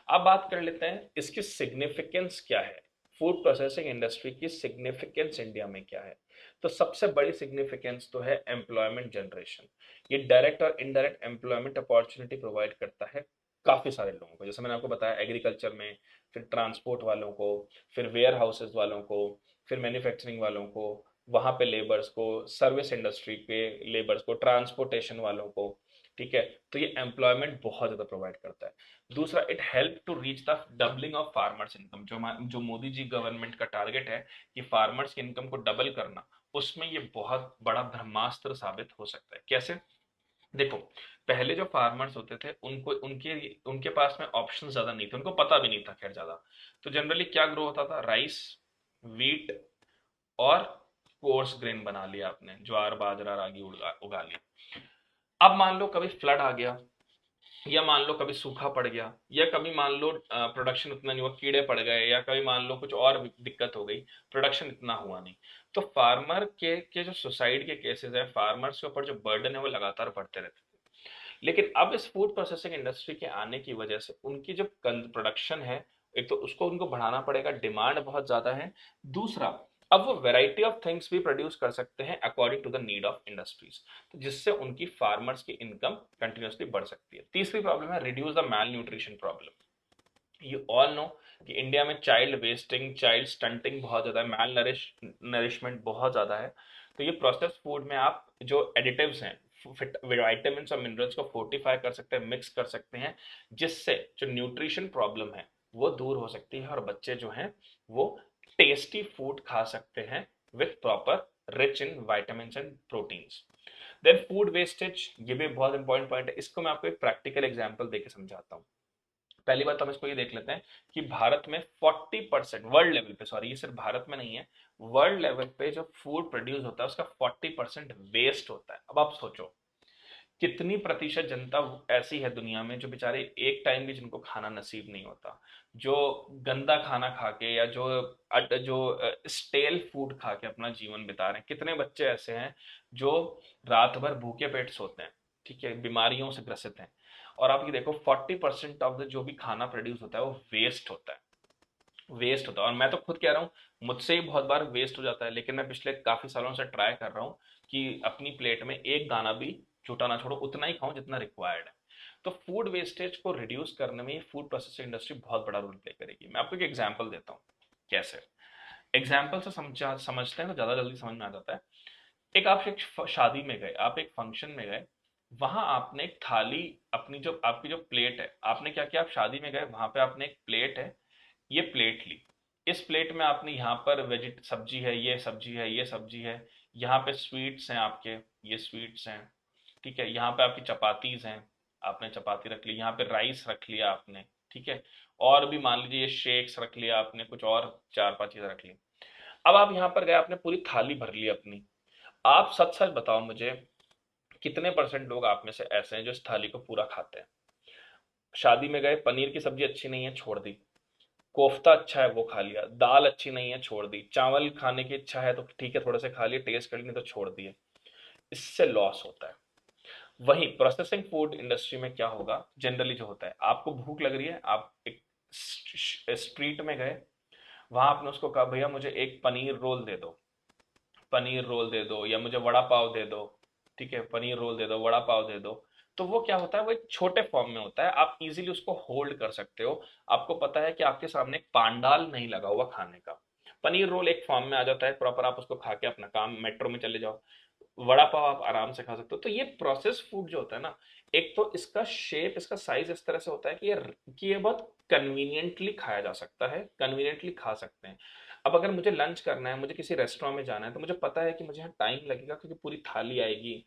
अब बात कर लेते हैं इसकी सिग्निफिकेंस क्या है, फूड प्रोसेसिंग इंडस्ट्री की सिग्निफिकेंस इंडिया में क्या है। तो सबसे बड़ी सिग्निफिकेंस तो है एम्प्लॉयमेंट जनरेशन। ये डायरेक्ट और इनडायरेक्ट एम्प्लॉयमेंट अपॉर्चुनिटी प्रोवाइड करता है काफी सारे लोगों को, जैसे मैंने आपको बताया एग्रीकल्चर में, फिर ट्रांसपोर्ट वालों को, फिर वेयर हाउसेज वालों को, फिर मैन्युफैक्चरिंग वालों को, वहां पे लेबर्स को, सर्विस इंडस्ट्री के लेबर्स को, ट्रांसपोर्टेशन वालों को। ठीक है, तो ये एम्प्लॉयमेंट बहुत ज्यादा प्रोवाइड करता है। दूसरा, it help to reach the doubling of farmers income. जो मोदी जी गवर्नमेंट का टारगेट है कि फार्मर्स की इनकम को डबल करना, उसमें ये बहुत बड़ा ब्रह्मास्त्र साबित हो सकता है। कैसे? देखो, पहले जो फार्मर्स होते थे उनको उनके उनके पास में ऑप्शन ज्यादा नहीं थे, उनको पता भी नहीं था खैर ज्यादा। तो जनरली क्या ग्रो होता था? राइस, वीट और कोर्स ग्रेन बना लिया आपने, ज्वार बाजरा रागी उगा लिया। अब मान लो कभी फ्लड आ गया, या मान लो कभी सूखा पड़ गया, या कभी मान लो प्रोडक्शन उतना नहीं हुआ, कीड़े पड़ गए, या कभी मान लो कुछ और दिक्कत हो गई, प्रोडक्शन इतना हुआ नहीं, तो फार्मर के जो सुसाइड के केसेस है, फार्मर्स के ऊपर जो बर्डन है वो लगातार बढ़ते रहते थे। लेकिन अब इस फूड प्रोसेसिंग इंडस्ट्री के आने की वजह से उनकी जो प्रोडक्शन है, एक तो उसको उनको बढ़ाना पड़ेगा, डिमांड बहुत ज्यादा है। दूसरा, अब वो वैरायटी ऑफ थिंग्स भी प्रोड्यूस कर सकते हैं according to the need of industries, तो जिससे उनकी फार्मर्स की इनकम कंटिन्यूसली बढ़ सकती है। तीसरी प्रॉब्लम है reduce the malnutrition problem. You all know कि इंडिया में चाइल्ड वेस्टिंग, चाइल्ड स्टंटिंग बहुत ज्यादा है, मैल नरिशमेंट बहुत ज्यादा है। तो ये प्रोसेस फूड में आप जो एडिटिव्स हैं, विटामिन और मिनरल्स को फोर्टिफाई कर सकते हैं, मिक्स कर सकते हैं, जिससे जो न्यूट्रिशन प्रॉब्लम है वो दूर हो सकती है और बच्चे जो हैं वो टेस्टी फूड खा सकते हैं with proper rich in vitamin and proteins. Then food wastage, ये भी बहुत इंपॉर्टेंट पॉइंट है, इसको मैं आपको एक प्रैक्टिकल एग्जांपल देके समझाता हूँ। पहली बात हम इसको ये देख लेते हैं कि भारत में 40%, वर्ल्ड लेवल पे, सॉरी ये सिर्फ भारत में नहीं है, वर्ल्ड लेवल पे जो फूड प्रोड्यूस होता है उसका 40% वेस्ट होता है। अब आप सोचो कितनी प्रतिशत जनता ऐसी है दुनिया में जो बेचारे एक टाइम भी जिनको खाना नसीब नहीं होता, जो गंदा खाना खा के या जो स्टेल फूड खा के अपना जीवन बिता रहे हैं। कितने बच्चे ऐसे हैं जो रात भर भूखे पेट सोते हैं, ठीक है, बीमारियों से ग्रसित हैं। और आप ये देखो 40% ऑफ द जो भी खाना प्रोड्यूस होता है वो वेस्ट होता है, वेस्ट होता है। और मैं तो खुद कह रहा हूँ, मुझसे ही बहुत बार वेस्ट हो जाता है, लेकिन मैं पिछले काफी सालों से ट्राई कर रहा हूँ कि अपनी प्लेट में एक दाना भी झूठा ना छोड़ो, उतना ही खाऊं जितना रिक्वायर्ड है। तो फूड वेस्टेज को रिड्यूस करने में फूड प्रोसेसिंग इंडस्ट्री बहुत बड़ा रोल प्ले करेगी। मैं आपको एक एग्जांपल देता हूँ कैसे। एग्जाम्पल से समझते हैं तो ज्यादा जल्दी समझ में आ जाता है। एक शादी में गए, आप एक फंक्शन में गए, वहां आपने एक थाली, अपनी जो आपकी जो प्लेट है, आपने क्या किया, आप शादी में गए, वहां पे आपने एक प्लेट है, ये प्लेट ली। इस प्लेट में आपने यहाँ पर वेजिट सब्जी है, ये सब्जी है, ये सब्जी है, यहाँ पे स्वीट्स हैं आपके, ये स्वीट्स हैं, ठीक है, यहाँ पे आपकी चपातीज हैं, आपने चपाती रख ली, यहाँ पे राइस रख लिया आपने, ठीक है, और भी मान लीजिए ये शेक्स रख लिया आपने, कुछ और चार पांच चीजें रख ली। अब आप यहाँ पर गए, आपने पूरी थाली भर ली अपनी। आप सच सच बताओ मुझे, कितने परसेंट लोग आप में से ऐसे हैं जो इस थाली को पूरा खाते हैं? शादी में गए, पनीर की सब्जी अच्छी नहीं है, छोड़ दी। कोफ्ता अच्छा है, वो खा लिया। दाल अच्छी नहीं है, छोड़ दी। चावल खाने की इच्छा है तो ठीक है, थोड़े से खा लिए, टेस्ट कर लिए, नहीं तो छोड़ दिए। इससे लॉस होता है। वहीं प्रोसेसिंग फूड इंडस्ट्री में क्या होगा, जनरली जो होता है, आपको भूख लग रही है, आप एक स्ट्रीट में गए, वहां आपने उसको कहा भैया मुझे एक पनीर रोल दे दो, पनीर रोल दे दो, या मुझे वड़ा पाव दे दो, ठीक है, पनीर रोल दे दो, वड़ा पाव दे दो। तो वो क्या होता है, वो एक छोटे फॉर्म में होता है, आप इजीली उसको होल्ड कर सकते हो। आपको पता है कि आपके सामने एक पांडाल नहीं लगा हुआ खाने का। पनीर रोल एक फॉर्म में आ जाता है प्रॉपर, आप उसको खा के अपना काम, मेट्रो में चले जाओ। वड़ा पाव आप आराम से खा सकते हो। तो ये प्रोसेस फूड जो होता है ना, एक तो इसका शेप, इसका साइज इस तरह से होता है कि ये बहुत कन्वीनियंटली खाया जा सकता है, कन्वीनियंटली खा सकते हैं। अब अगर मुझे लंच करना है, मुझे किसी रेस्टोरेंट में जाना है, तो मुझे पता है कि मुझे यहाँ टाइम लगेगा, क्योंकि पूरी थाली आएगी,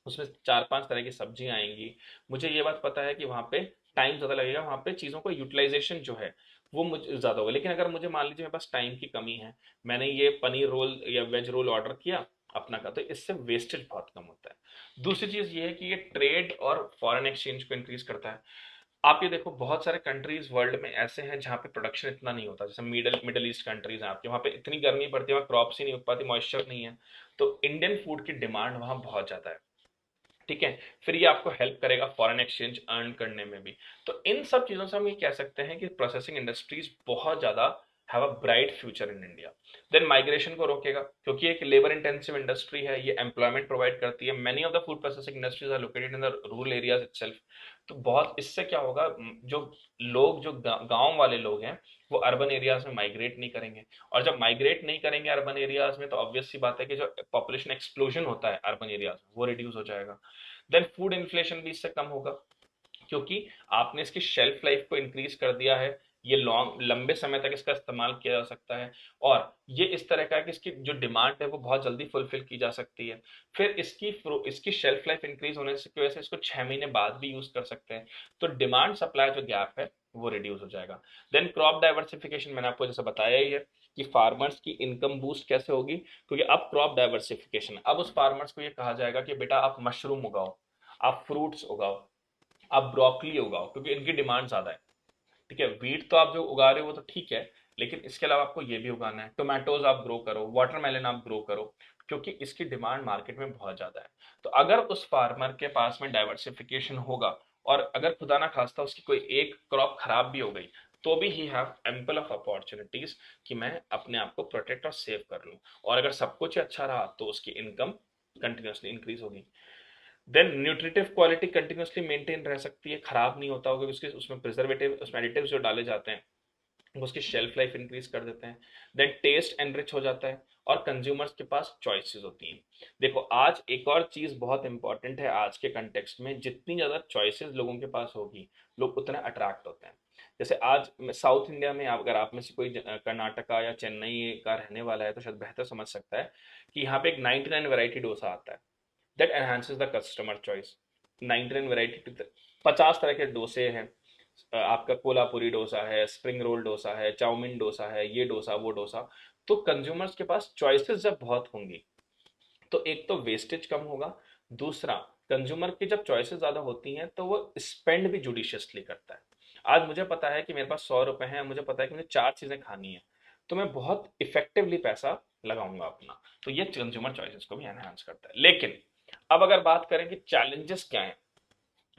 उसमें चार पांच तरह की सब्जियां आएंगी। मुझे ये बात पता है कि वहाँ पे टाइम ज़्यादा लगेगा, वहाँ पे चीज़ों को यूटिलाइजेशन जो है वो मुझे ज़्यादा होगा। लेकिन अगर मुझे मान लीजिए मेरे पास टाइम की कमी है, मैंने ये पनीर रोल या वेज रोल ऑर्डर किया अपना का, तो इससे वेस्टेज बहुत कम होता है। दूसरी चीज़ ये है कि ये ट्रेड और फॉरेन एक्सचेंज को इंक्रीज करता है। आप ये देखो, बहुत सारे कंट्रीज वर्ल्ड में ऐसे हैं जहाँ पे प्रोडक्शन इतना नहीं होता, जैसे मिडल मिडल ईस्ट कंट्रीज हैं आपके, वहाँ पे इतनी गर्मी पड़ती है, वहाँ क्रॉप्स ही नहीं उग पाती, मॉइस्चर नहीं है। तो इंडियन फूड की डिमांड वहाँ बहुत ज़्यादा है, ठीक है। फिर ये आपको हेल्प करेगा फॉरेन एक्सचेंज अर्न करने में भी। तो इन सब चीजों से हम ये कह सकते हैं कि प्रोसेसिंग इंडस्ट्रीज बहुत ज्यादा have a bright future in India. Then migration को रोकेगा, क्योंकि एक लेबर इंटेंसिव इंडस्ट्री है, ये एम्प्लॉयमेंट प्रोवाइड करती है। Many of the food processing industries are located in the rural areas itself. तो बहुत इससे क्या होगा, जो लोग, जो गांव वाले लोग हैं, वो अर्बन एरियाज में माइग्रेट नहीं करेंगे। और जब माइग्रेट नहीं करेंगे अर्बन एरियाज में, तो ऑब्वियस सी बात है कि जो पॉपुलेशन एक्सप्लोजन होता है अर्बन एरियाज में, वो रिड्यूस हो जाएगा। देन फूड इन्फ्लेशन भी इससे कम होगा, क्योंकि आपने इसकी शेल्फ लाइफ को इंक्रीज कर दिया है। ये लॉन्ग लंबे समय तक इसका इस्तेमाल किया जा सकता है। और ये इस तरह का है कि इसकी जो डिमांड है वो बहुत जल्दी फुलफिल की जा सकती है। फिर इसकी शेल्फ लाइफ इंक्रीज होने की वजह से इसको 6 महीने बाद भी यूज कर सकते हैं। तो डिमांड सप्लाई जो गैप है वो रिड्यूस हो जाएगा। देन क्रॉप डाइवर्सिफिकेशन, मैंने आपको जैसे बताया ही है कि फार्मर्स की इनकम बूस्ट कैसे होगी, क्योंकि अब क्रॉप डाइवर्सिफिकेशन, अब उस फार्मर्स को ये कहा जाएगा कि बेटा आप मशरूम उगाओ, आप फ्रूट्स उगाओ, आप ब्रोकली उगाओ, क्योंकि इनकी डिमांड ज्यादा है, ठीक है। वीट तो आप जो उगा रहे हो वो तो ठीक है, लेकिन इसके अलावा आपको ये भी उगाना है। टोमेटोज आप ग्रो करो, वाटरमेलन आप ग्रो करो, क्योंकि इसकी डिमांड मार्केट में बहुत ज्यादा है। तो अगर उस फार्मर के पास में डाइवर्सिफिकेशन होगा, और अगर खुदा ना खास्ता उसकी कोई एक क्रॉप खराब भी हो गई, तो भी he have ample of opportunities कि मैं अपने आप को प्रोटेक्ट और सेव कर लूं। और अगर सब कुछ अच्छा रहा तो उसकी इनकम कंटिन्यूसली इंक्रीज होगी। Then nutritive quality continuously maintain रह सकती है, खराब नहीं होता होगा, उसके उसमें प्रिजर्वेटिव, उसमें एडिटिव्स जो डाले जाते हैं वो उसकी शेल्फ लाइफ इंक्रीज कर देते हैं। देन टेस्ट एनरिच हो जाता है, और कंज्यूमर्स के पास चॉइसेस होती हैं। देखो, आज एक और चीज बहुत इंपॉर्टेंट है आज के कंटेक्स्ट में, जितनी ज्यादा चॉइसेस लोगों के पास होगी, लोग उतना अट्रैक्ट होते हैं। जैसे आज साउथ इंडिया में, अगर आप में से कोई कर्नाटका या चेन्नई का रहने वाला है तो शायद बेहतर समझ सकता है कि यहाँ पे एक 99 वैरायटी डोसा आता है, that enhances the customer choice. 99 variety, 50 तरह के डोसे हैं। आपका कोल्हापुरी डोसा है, स्प्रिंग रोल डोसा है, चाउमीन डोसा है, ये डोसा वो डोसा। तो कंज्यूमर्स के पास चॉइसेस जब बहुत होंगी, तो एक तो वेस्टेज कम होगा, दूसरा कंज्यूमर की जब चॉइसेस ज्यादा होती हैं तो वो स्पेंड भी जुडिशियसली करता है। आज मुझे पता है कि मेरे पास 100 रुपए हैं, मुझे पता है कि मुझे 4 चीजें खानी है, तो मैं बहुत इफेक्टिवली पैसा लगाऊंगा अपना। तो ये कंज्यूमर चॉइसेस को भी एनहांस करता है। लेकिन अब अगर बात करें कि चैलेंजेस क्या हैं,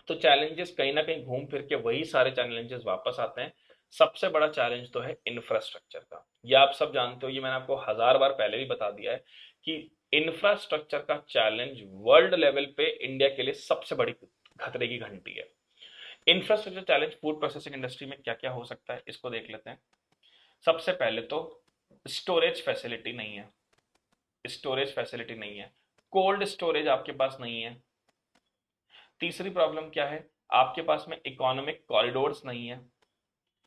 तो चैलेंजेस कहीं ना कहीं घूम फिर के वही सारे चैलेंजेस वापस आते हैं। सबसे बड़ा चैलेंज तो है इंफ्रास्ट्रक्चर का। ये आप सब जानते हो, ये मैंने आपको 1000 बार पहले भी बता दिया है कि इंफ्रास्ट्रक्चर का चैलेंज वर्ल्ड लेवल पे इंडिया के लिए सबसे बड़ी खतरे की घंटी है। Infrastructure challenge food processing industry में क्या क्या हो सकता है, इसको देख लेते हैं। सबसे पहले तो स्टोरेज फैसिलिटी नहीं है। स्टोरेज फैसिलिटी नहीं है, कोल्ड स्टोरेज आपके पास नहीं है। तीसरी प्रॉब्लम क्या है, आपके पास में इकोनॉमिक कॉरिडोर्स नहीं है।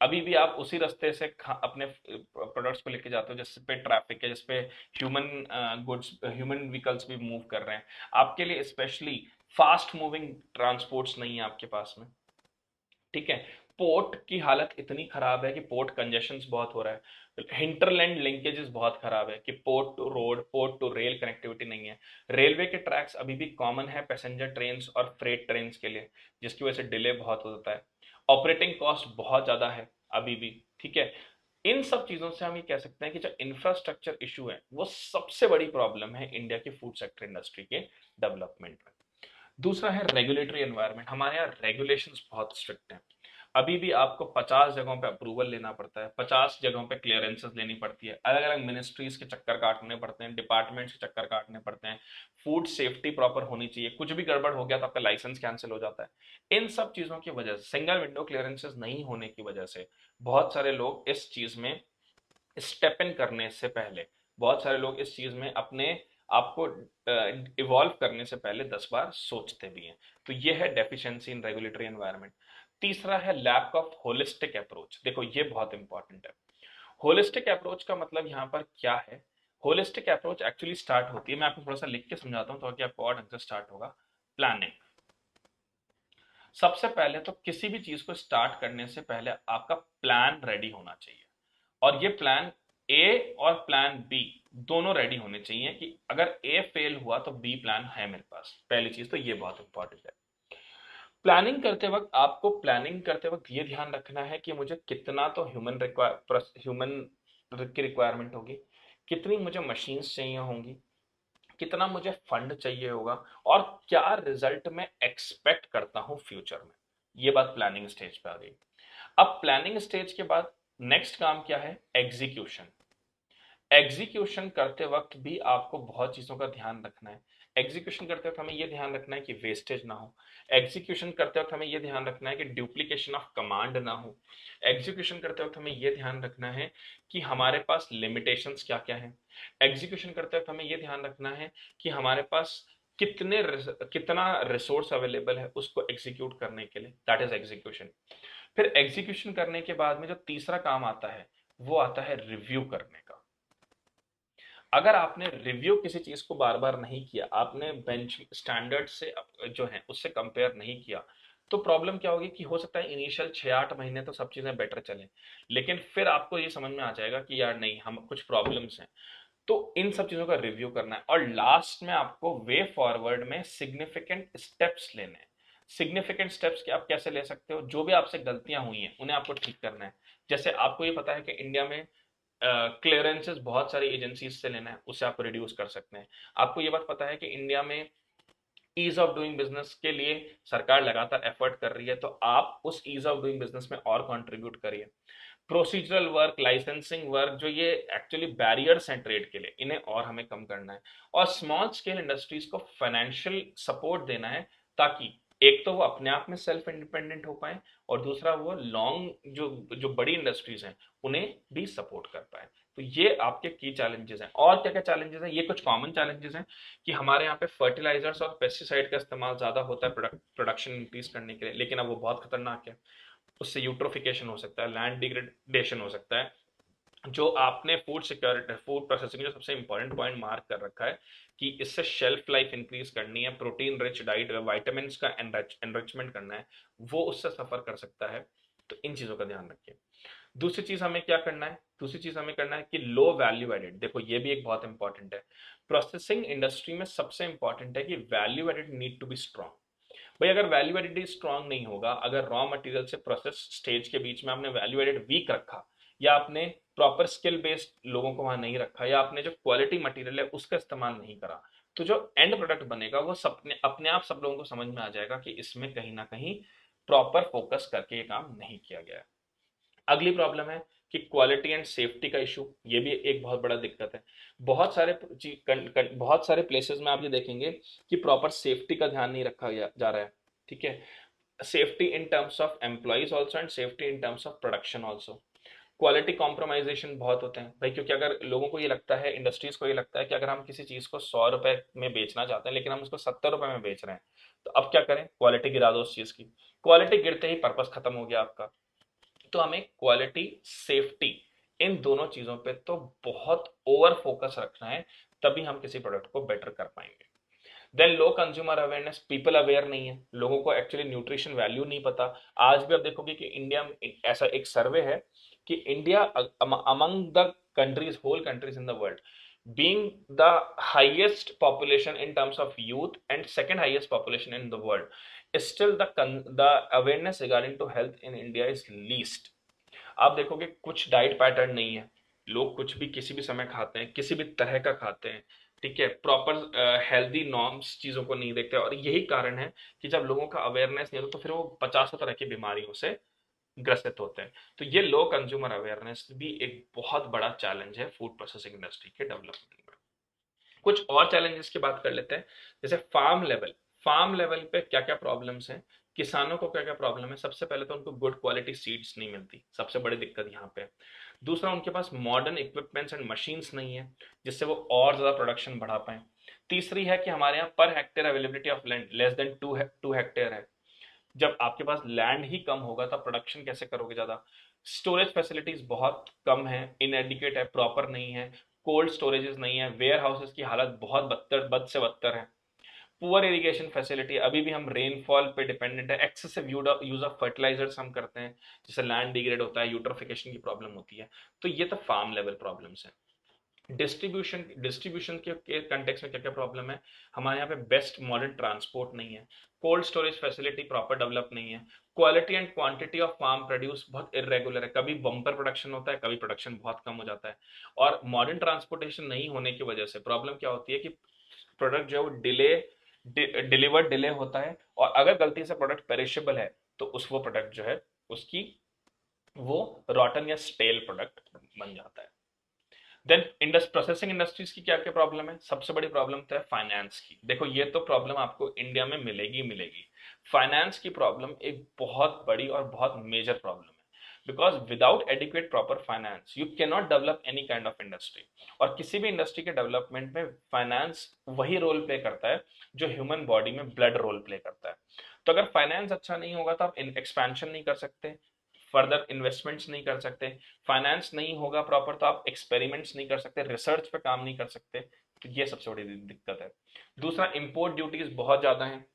अभी भी आप उसी रास्ते से अपने प्रोडक्ट्स को लेके जाते हो जिस पे ट्रैफिक है, जिस पे ह्यूमन गुड्स, ह्यूमन व्हीकल्स भी मूव कर रहे हैं। आपके लिए स्पेशली फास्ट मूविंग ट्रांसपोर्ट्स नहीं है आपके पास में। ठीक है। पोर्ट की हालत इतनी खराब है कि पोर्ट कंजेशंस बहुत हो रहा है। हिंटरलैंड लिंकेजेस बहुत खराब है कि port to road, port to rail connectivity नहीं है। रेलवे के ट्रैक्स अभी भी कॉमन है पैसेंजर ट्रेन्स और फ्रेट ट्रेन्स के लिए, जिसकी वजह से डिले बहुत हो जाता है। ऑपरेटिंग कॉस्ट बहुत ज्यादा है अभी भी। ठीक है। इन सब चीजों से हम ये कह सकते हैं कि जो इंफ्रास्ट्रक्चर इशू है वो सबसे बड़ी प्रॉब्लम है इंडिया की फूड सेक्टर इंडस्ट्री के डेवलपमेंट में। दूसरा है रेगुलेटरी एनवायरनमेंट। हमारे यहाँ रेगुलेशंस बहुत स्ट्रिक्ट हैं। अभी भी आपको 50 जगहों पे अप्रूवल लेना पड़ता है, 50 जगहों पे क्लियरेंसेस लेनी पड़ती है, अलग अलग मिनिस्ट्रीज के चक्कर काटने पड़ते हैं, डिपार्टमेंट्स के चक्कर काटने पड़ते हैं। फूड सेफ्टी प्रॉपर होनी चाहिए, कुछ भी गड़बड़ हो गया तो आपका लाइसेंस कैंसिल हो जाता है। इन सब चीजों की वजह से, सिंगल विंडो क्लियरेंसेस नहीं होने की वजह से, बहुत सारे लोग इस चीज में स्टेप इन करने से पहले, बहुत सारे लोग इस चीज में अपने आपको इवॉल्व करने से पहले 10 बार सोचते भी हैं। तो ये है डेफिशिएंसी इन रेगुलेटरी एनवायरनमेंट। तीसरा है लैक ऑफ होलिस्टिक अप्रोच। देखो ये बहुत इंपॉर्टेंट है। होलिस्टिक अप्रोच का मतलब यहाँ पर क्या है। होलिस्टिक अप्रोच एक्चुअली स्टार्ट होती है, मैं आपको थोड़ा सा लिख के समझाता हूँ ताकि आपको और ढंग से स्टार्ट होगा। प्लानिंग। सबसे पहले तो किसी भी चीज को स्टार्ट करने से पहले आपका प्लान रेडी होना चाहिए। और ये प्लान ए और प्लान बी दोनों रेडी होने चाहिए कि अगर ए फेल हुआ तो बी प्लान है मेरे पास। पहली चीज तो ये बहुत इंपॉर्टेंट है। प्लानिंग करते वक्त आपको, प्लानिंग करते वक्त ये ध्यान रखना है कि मुझे कितना तो ह्यूमन की रिक्वायरमेंट होगी, कितनी मुझे मशीन्स चाहिए होंगी, कितना मुझे फंड चाहिए होगा, और क्या रिजल्ट में एक्सपेक्ट करता हूं फ्यूचर में। ये बात प्लानिंग स्टेज पे आ गई। अब प्लानिंग स्टेज के बाद नेक्स्ट काम क्या है, एग्जीक्यूशन। एग्जीक्यूशन करते वक्त भी आपको बहुत चीजों का ध्यान रखना है। एग्जीक्यूशन करते वक्त हमें यह ध्यान रखना है कि वेस्टेज ना हो। एग्जीक्यूशन करते वक्त हमें यह ध्यान रखना है कि डुप्लीकेशन ऑफ कमांड ना हो। एग्जीक्यूशन करते वक्त हमें यह ध्यान रखना है कि हमारे पास लिमिटेशंस क्या क्या है। एग्जीक्यूशन करते वक्त हमें यह ध्यान रखना है कि हमारे पास कितना रिसोर्स अवेलेबल है उसको एग्जीक्यूट करने के लिए, दैट इज एग्जीक्यूशन। फिर एग्जीक्यूशन करने के बाद में जो तीसरा काम आता है वो आता है रिव्यू करने का। अगर आपने रिव्यू किसी चीज को बार बार नहीं किया, आपने बेंच स्टैंडर्ड से जो है उससे कंपेयर नहीं किया, तो प्रॉब्लम क्या होगी कि हो सकता है इनिशियल 6-8 महीने तो सब चीजें बेटर चलें, लेकिन फिर आपको ये समझ में आ जाएगा कि यार नहीं, हम कुछ प्रॉब्लम्स हैं। तो इन सब चीजों का रिव्यू करना है और लास्ट में आपको वे फॉरवर्ड में सिग्निफिकेंट स्टेप्स लेने हैं। सिग्निफिकेंट स्टेप्स के आप कैसे ले सकते हो, जो भी आपसे गलतियां हुई हैं उन्हें आपको ठीक करना है। जैसे आपको ये पता है कि इंडिया में क्लियरेंसेस बहुत सारी एजेंसीज से लेना है, उससे आप रिड्यूस कर सकते हैं। आपको ये बात पता है कि इंडिया में ईज ऑफ डूइंग बिजनेस के लिए सरकार लगातार एफर्ट कर रही है, तो आप उस ईज ऑफ डूइंग बिजनेस में और कंट्रीब्यूट करिए। प्रोसीजरल वर्क, लाइसेंसिंग वर्क, जो ये एक्चुअली बैरियर्स हैं ट्रेड के लिए, इन्हें और हमें कम करना है। और स्मॉल स्केल इंडस्ट्रीज को फाइनेंशियल सपोर्ट देना है, ताकि एक तो वो अपने आप में सेल्फ इंडिपेंडेंट हो पाए, और दूसरा वो लॉन्ग जो जो बड़ी इंडस्ट्रीज हैं उन्हें भी सपोर्ट कर पाए। तो ये आपके की चैलेंजेस हैं। और क्या क्या चैलेंजेस हैं, ये कुछ कॉमन चैलेंजेस हैं कि हमारे यहाँ पे फर्टिलाइजर्स और पेस्टिसाइड का इस्तेमाल ज्यादा होता है प्रोडक्शन इंक्रीज करने के लिए, लेकिन अब वो बहुत खतरनाक है। उससे यूट्रोफिकेशन हो सकता है, लैंड डिग्रेडेशन हो सकता है। जो आपने फूड सिक्योरिटी, फूड प्रोसेसिंग जो सबसे इंपॉर्टेंट पॉइंट मार्क कर रखा है कि इससे शेल्फ लाइफ इंक्रीज करनी है, प्रोटीन रिच डाइट, वाइटामिन का एनरिचमेंट करना है, वो उससे सफर कर सकता है। तो इन चीजों का ध्यान रखिए। दूसरी चीज हमें क्या करना है, दूसरी चीज हमें करना है कि लो वैल्यू एडेड, देखो ये भी एक बहुत इंपॉर्टेंट है। प्रोसेसिंग इंडस्ट्री में सबसे इंपॉर्टेंट है कि value added need to be strong. भाई अगर वैल्यू एडेड स्ट्रांग नहीं होगा, अगर रॉ मटेरियल से प्रोसेस स्टेज के बीच में आपने वैल्यू एडेड वीक रखा, या आपने प्रॉपर स्किल बेस्ड लोगों को वहां नहीं रखा, या आपने जो क्वालिटी मटेरियल है उसका इस्तेमाल नहीं करा, तो जो एंड प्रोडक्ट बनेगा वो सब अपने आप सब लोगों को समझ में आ जाएगा कि इसमें कहीं ना कहीं प्रॉपर फोकस करके ये काम नहीं किया गया है। अगली प्रॉब्लम है कि क्वालिटी एंड सेफ्टी का इशू, ये भी एक बहुत बड़ा दिक्कत है। बहुत सारे प्लेसेस में आप ये देखेंगे कि प्रॉपर सेफ्टी का ध्यान नहीं रखा जा रहा है। ठीक है, safety in terms of employees also and safety in terms of production also. Quality compromisation बहुत होते हैं भाई, क्योंकि अगर लोगों को ये लगता है, इंडस्ट्रीज को ये लगता है कि अगर हम किसी चीज को 100 रुपए में बेचना चाहते हैं लेकिन हम उसको 70 रुपए में बेच रहे हैं, तो अब क्या करें, क्वालिटी गिरा दो उस चीज की। क्वालिटी गिरते ही पर्पस खत्म हो गया आपका। तो हमें क्वालिटी, सेफ्टी, इन दोनों चीजों पे तो बहुत ओवर फोकस रखना है, तभी हम किसी प्रोडक्ट को बेटर कर पाएंगे। Then low consumer awareness, people aware नहीं है, लोगों को एक्चुअली न्यूट्रिशन वैल्यू नहीं पता। आज भी आप देखोगे कि इंडिया में ऐसा एक सर्वे है कि India among the countries, whole countries in the world, being the highest population in terms of youth and second highest population in the world, still the awareness regarding to health in India is least। आप देखोगे कुछ diet pattern नहीं है, लोग कुछ भी किसी भी समय खाते हैं, किसी भी तरह का खाते हैं। ठीक है, प्रॉपर हेल्दी नॉर्म्स चीजों को नहीं देखते, और यही कारण है कि जब लोगों का अवेयरनेस नहीं होता तो फिर वो 50 तरह की बीमारियों से ग्रसित होते हैं। तो ये लो कंज्यूमर अवेयरनेस भी एक बहुत बड़ा चैलेंज है फूड प्रोसेसिंग इंडस्ट्री के डेवलपमेंट में। कुछ और चैलेंजेस की बात कर लेते हैं, जैसे फार्म लेवल पे क्या क्या प्रॉब्लम्स हैं, किसानों को क्या क्या प्रॉब्लम है। सबसे पहले तो उनको गुड क्वालिटी सीड्स नहीं मिलती, सबसे बड़ी दिक्कत यहाँ पे है। दूसरा, उनके पास मॉडर्न इक्विपमेंट्स एंड मशीन्स नहीं है जिससे वो और ज्यादा प्रोडक्शन बढ़ा पाए। तीसरी है कि हमारे यहाँ per hectare availability of land less than 2 hectare है। जब आपके पास लैंड ही कम होगा तब प्रोडक्शन कैसे करोगे ज्यादा। स्टोरेज फैसिलिटीज बहुत कम है, इनएडिक्वेट है, प्रॉपर नहीं है। कोल्ड स्टोरेजेस नहीं है, वेयर हाउसेस की हालत बहुत बद से बदतर है। पुअर इरिगेशन फैसिलिटी, अभी भी हम रेनफॉल पे डिपेंडेंट है। एक्सेसिव यूज ऑफ फर्टिलाइजर्स हम करते हैं, जिससे लैंड डिग्रेड होता है, यूट्रोफिकेशन की प्रॉब्लम होती है। तो ये तो फार्म लेवल प्रॉब्लम्स हैं। डिस्ट्रीब्यूशन के कंटेक्स में क्या क्या प्रॉब्लम है, हमारे यहाँ पे बेस्ट मॉडर्न ट्रांसपोर्ट नहीं है, cold storage facility proper develop नहीं है, quality and quantity of farm produce बहुत इरेगुलर है, कभी बम्पर प्रोडक्शन होता है, कभी प्रोडक्शन बहुत कम हो जाता है। और मॉडर्न ट्रांसपोर्टेशन नहीं होने की वजह से प्रॉब्लम क्या होती है कि प्रोडक्ट जो है वो डिलीवर्ड डिले होता है, और अगर गलती से प्रोडक्ट पेरिशेबल है तो वो प्रोडक्ट जो है उसकी वो रॉटन या स्टेल प्रोडक्ट बन जाता है। देन प्रोसेसिंग इंडस्ट्रीज की क्या क्या प्रॉब्लम है, सबसे बड़ी प्रॉब्लम तो है फाइनेंस की। देखो ये तो प्रॉब्लम आपको इंडिया में मिलेगी मिलेगी। फाइनेंस की प्रॉब्लम एक बहुत बड़ी और बहुत मेजर प्रॉब्लम है, because without adequate proper finance you can not develop any kind of industry. और किसी भी इंडस्ट्री के डेवलपमेंट में फाइनेंस वही रोल प्ले करता है जो ह्यूमन बॉडी में ब्लड रोल प्ले करता है। तो अगर फाइनेंस अच्छा नहीं होगा तो आप एक्सपेंशन नहीं कर सकते, फर्दर इन्वेस्टमेंट्स नहीं कर सकते। फाइनेंस नहीं होगा प्रॉपर तो आप एक्सपेरिमेंट्स नहीं कर सकते, रिसर्च पे काम नहीं कर सकते। तो ये सबसे बड़ी दिक्कत है। दूसरा, इंपोर्ट ड्यूटीज बहुत ज्यादा है।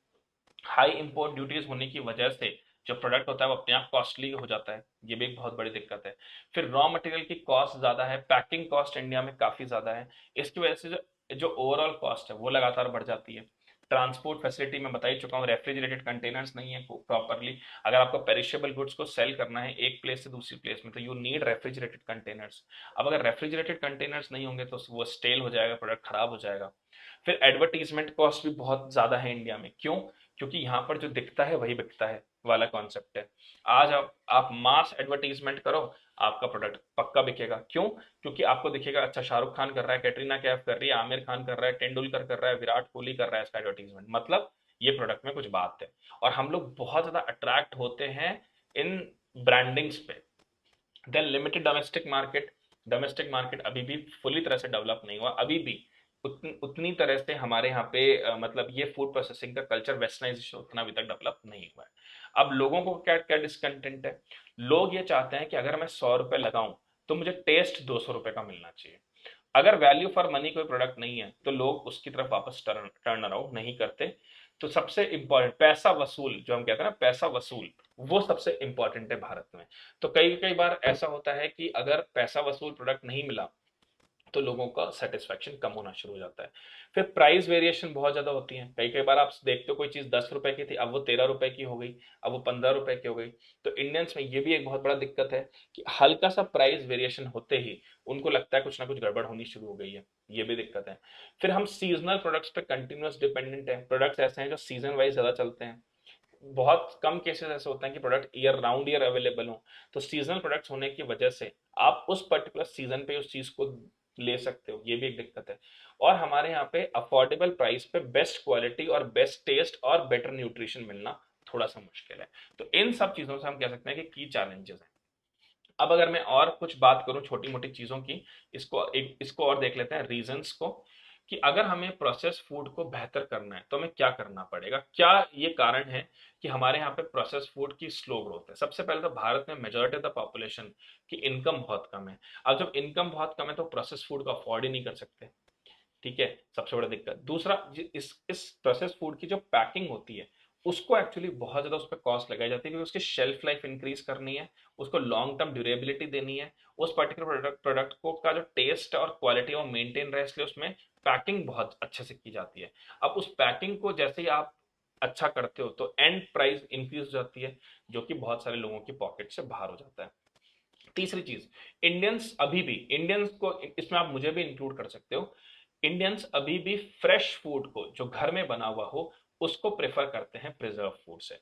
हाई इंपोर्ट ड्यूटीज होने की वजह से जो प्रोडक्ट होता है वो अपने आप कॉस्टली हो जाता है, ये भी एक बहुत बड़ी दिक्कत है। फिर रॉ मटेरियल की कॉस्ट ज्यादा है, पैकिंग कॉस्ट इंडिया में काफी ज्यादा है। इसकी वजह से जो जो ओवरऑल कॉस्ट है वो लगातार बढ़ जाती है। ट्रांसपोर्ट फैसिलिटी मैं बता ही चुका हूँ, रेफ्रिजरेटेड कंटेनर्स नहीं है प्रॉपरली। अगर आपको पेरिशेबल गुड्स को सेल करना है एक प्लेस से दूसरी प्लेस में तो यू नीड रेफ्रिजरेटेड कंटेनर्स। अब अगर रेफ्रिजरेटेड कंटेनर्स नहीं होंगे तो वो स्टेल हो जाएगा, प्रोडक्ट खराब हो जाएगा। फिर एडवर्टीजमेंट कॉस्ट भी बहुत ज्यादा है इंडिया में, क्यों? क्योंकि यहाँ पर जो दिखता है वही बिकता है वाला कॉन्सेप्ट है। आज आप मास एडवर्टीजमेंट करो, आपका प्रोडक्ट पक्का बिकेगा। क्यों? क्योंकि आपको दिखेगा अच्छा शाहरुख खान कर रहा है, कैटरीना कैफ कर रही है, आमिर खान कर रहा है, तेंदुलकर कर रहा है, विराट कोहली कर रहा है इसका एडवर्टीजमेंट, मतलब ये प्रोडक्ट में कुछ बात है। और हम लोग बहुत ज्यादा अट्रैक्ट होते हैं इन ब्रांडिंग्स पे। देन लिमिटेड डोमेस्टिक मार्केट अभी भी फुली तरह से डेवलप नहीं हुआ, अभी भी उतनी तरह से हमारे यहाँ पे मतलब ये फूड प्रोसेसिंग का कल्चर, वेस्टर्नाइजेशन उतना अभी तक डेवलप नहीं हुआ है। अब लोगों को क्या क्या डिसकंटेंट है, लोग ये चाहते हैं कि अगर मैं 100 रुपए लगाऊं तो मुझे टेस्ट 200 रुपए का मिलना चाहिए। अगर वैल्यू फॉर मनी कोई प्रोडक्ट नहीं है तो लोग उसकी तरफ वापस टर्न अराउंड नहीं करते। तो सबसे इंपॉर्टेंट पैसा वसूल, जो हम कहते हैं ना पैसा वसूल, वो सबसे इंपॉर्टेंट है भारत में। तो कई कई बार ऐसा होता है कि अगर पैसा वसूल प्रोडक्ट नहीं मिला तो लोगों का सेटिस्फेक्शन कम होना शुरू हो जाता है। फिर प्राइस वेरिएशन बहुत ज्यादा होती है। कई कई बार आप देखते हो कोई चीज 10 रुपए की थी, अब वो 13 रुपए की हो गई, अब वो 15 रुपए की हो गई। तो इंडियंस में ये भी एक बहुत बड़ा दिक्कत है कि हल्का सा प्राइस वेरिएशन होते ही उनको लगता है कुछ ना कुछ गड़बड़ होनी शुरू हो गई है। ये भी दिक्कत है। फिर हम सीजनल प्रोडक्ट्स पे कंटिन्यूस डिपेंडेंट है। प्रोडक्ट्स ऐसे हैं जो सीजन वाइज ज्यादा चलते हैं। बहुत कम केसेस ऐसे होते हैं कि product year round year available हो। तो सीजनल प्रोडक्ट्स होने की वजह से आप उस पर्टिकुलर सीजन पे उस चीज को ले सकते हो, ये भी एक दिक्कत है। और हमारे यहाँ पे अफोर्डेबल प्राइस पे बेस्ट क्वालिटी और बेस्ट टेस्ट और बेटर न्यूट्रिशन मिलना थोड़ा सा मुश्किल है। तो इन सब चीजों से हम कह सकते हैं कि की चैलेंजेस हैं। अब अगर मैं और कुछ बात करूं छोटी मोटी चीजों की, इसको और देख लेते हैं रीजंस को, कि अगर हमें प्रोसेस फूड को बेहतर करना है तो हमें क्या करना पड़ेगा। क्या ये कारण है कि हमारे यहाँ पे प्रोसेस फूड की स्लो ग्रोथ है। सबसे पहले तो भारत में मेजॉरिटी ऑफ द पॉपुलेशन की इनकम बहुत कम है। अब जब इनकम बहुत कम है तो प्रोसेस फूड को अफोर्ड ही नहीं कर सकते। ठीक है, सबसे बड़ा दिक्कत। दूसरा, इस प्रोसेस फूड की जो पैकिंग होती है उसको एक्चुअली बहुत ज्यादा उस पर कॉस्ट लगाई जाती है, क्योंकि उसकी शेल्फ लाइफ इंक्रीज करनी है, उसको लॉन्ग टर्म ड्यूरेबिलिटी देनी है, उस पर्टिकुलर प्रोडक्ट को का जो टेस्ट और क्वालिटी वो मेंटेन रहे, इसलिए उसमें पैकिंग बहुत अच्छे से की जाती है। अब उस पैकिंग को जैसे ही आप अच्छा करते हो तो एंड प्राइस इंक्रीज हो जाती है, जो कि बहुत सारे लोगों की पॉकेट से बाहर हो जाता है। तीसरी चीज, इंडियंस अभी भी, इंडियंस को इसमें आप मुझे भी इंक्लूड कर सकते हो, इंडियंस अभी भी फ्रेश फूड को जो घर में बना हुआ हो उसको प्रेफर करते हैं प्रिजर्व फूड से।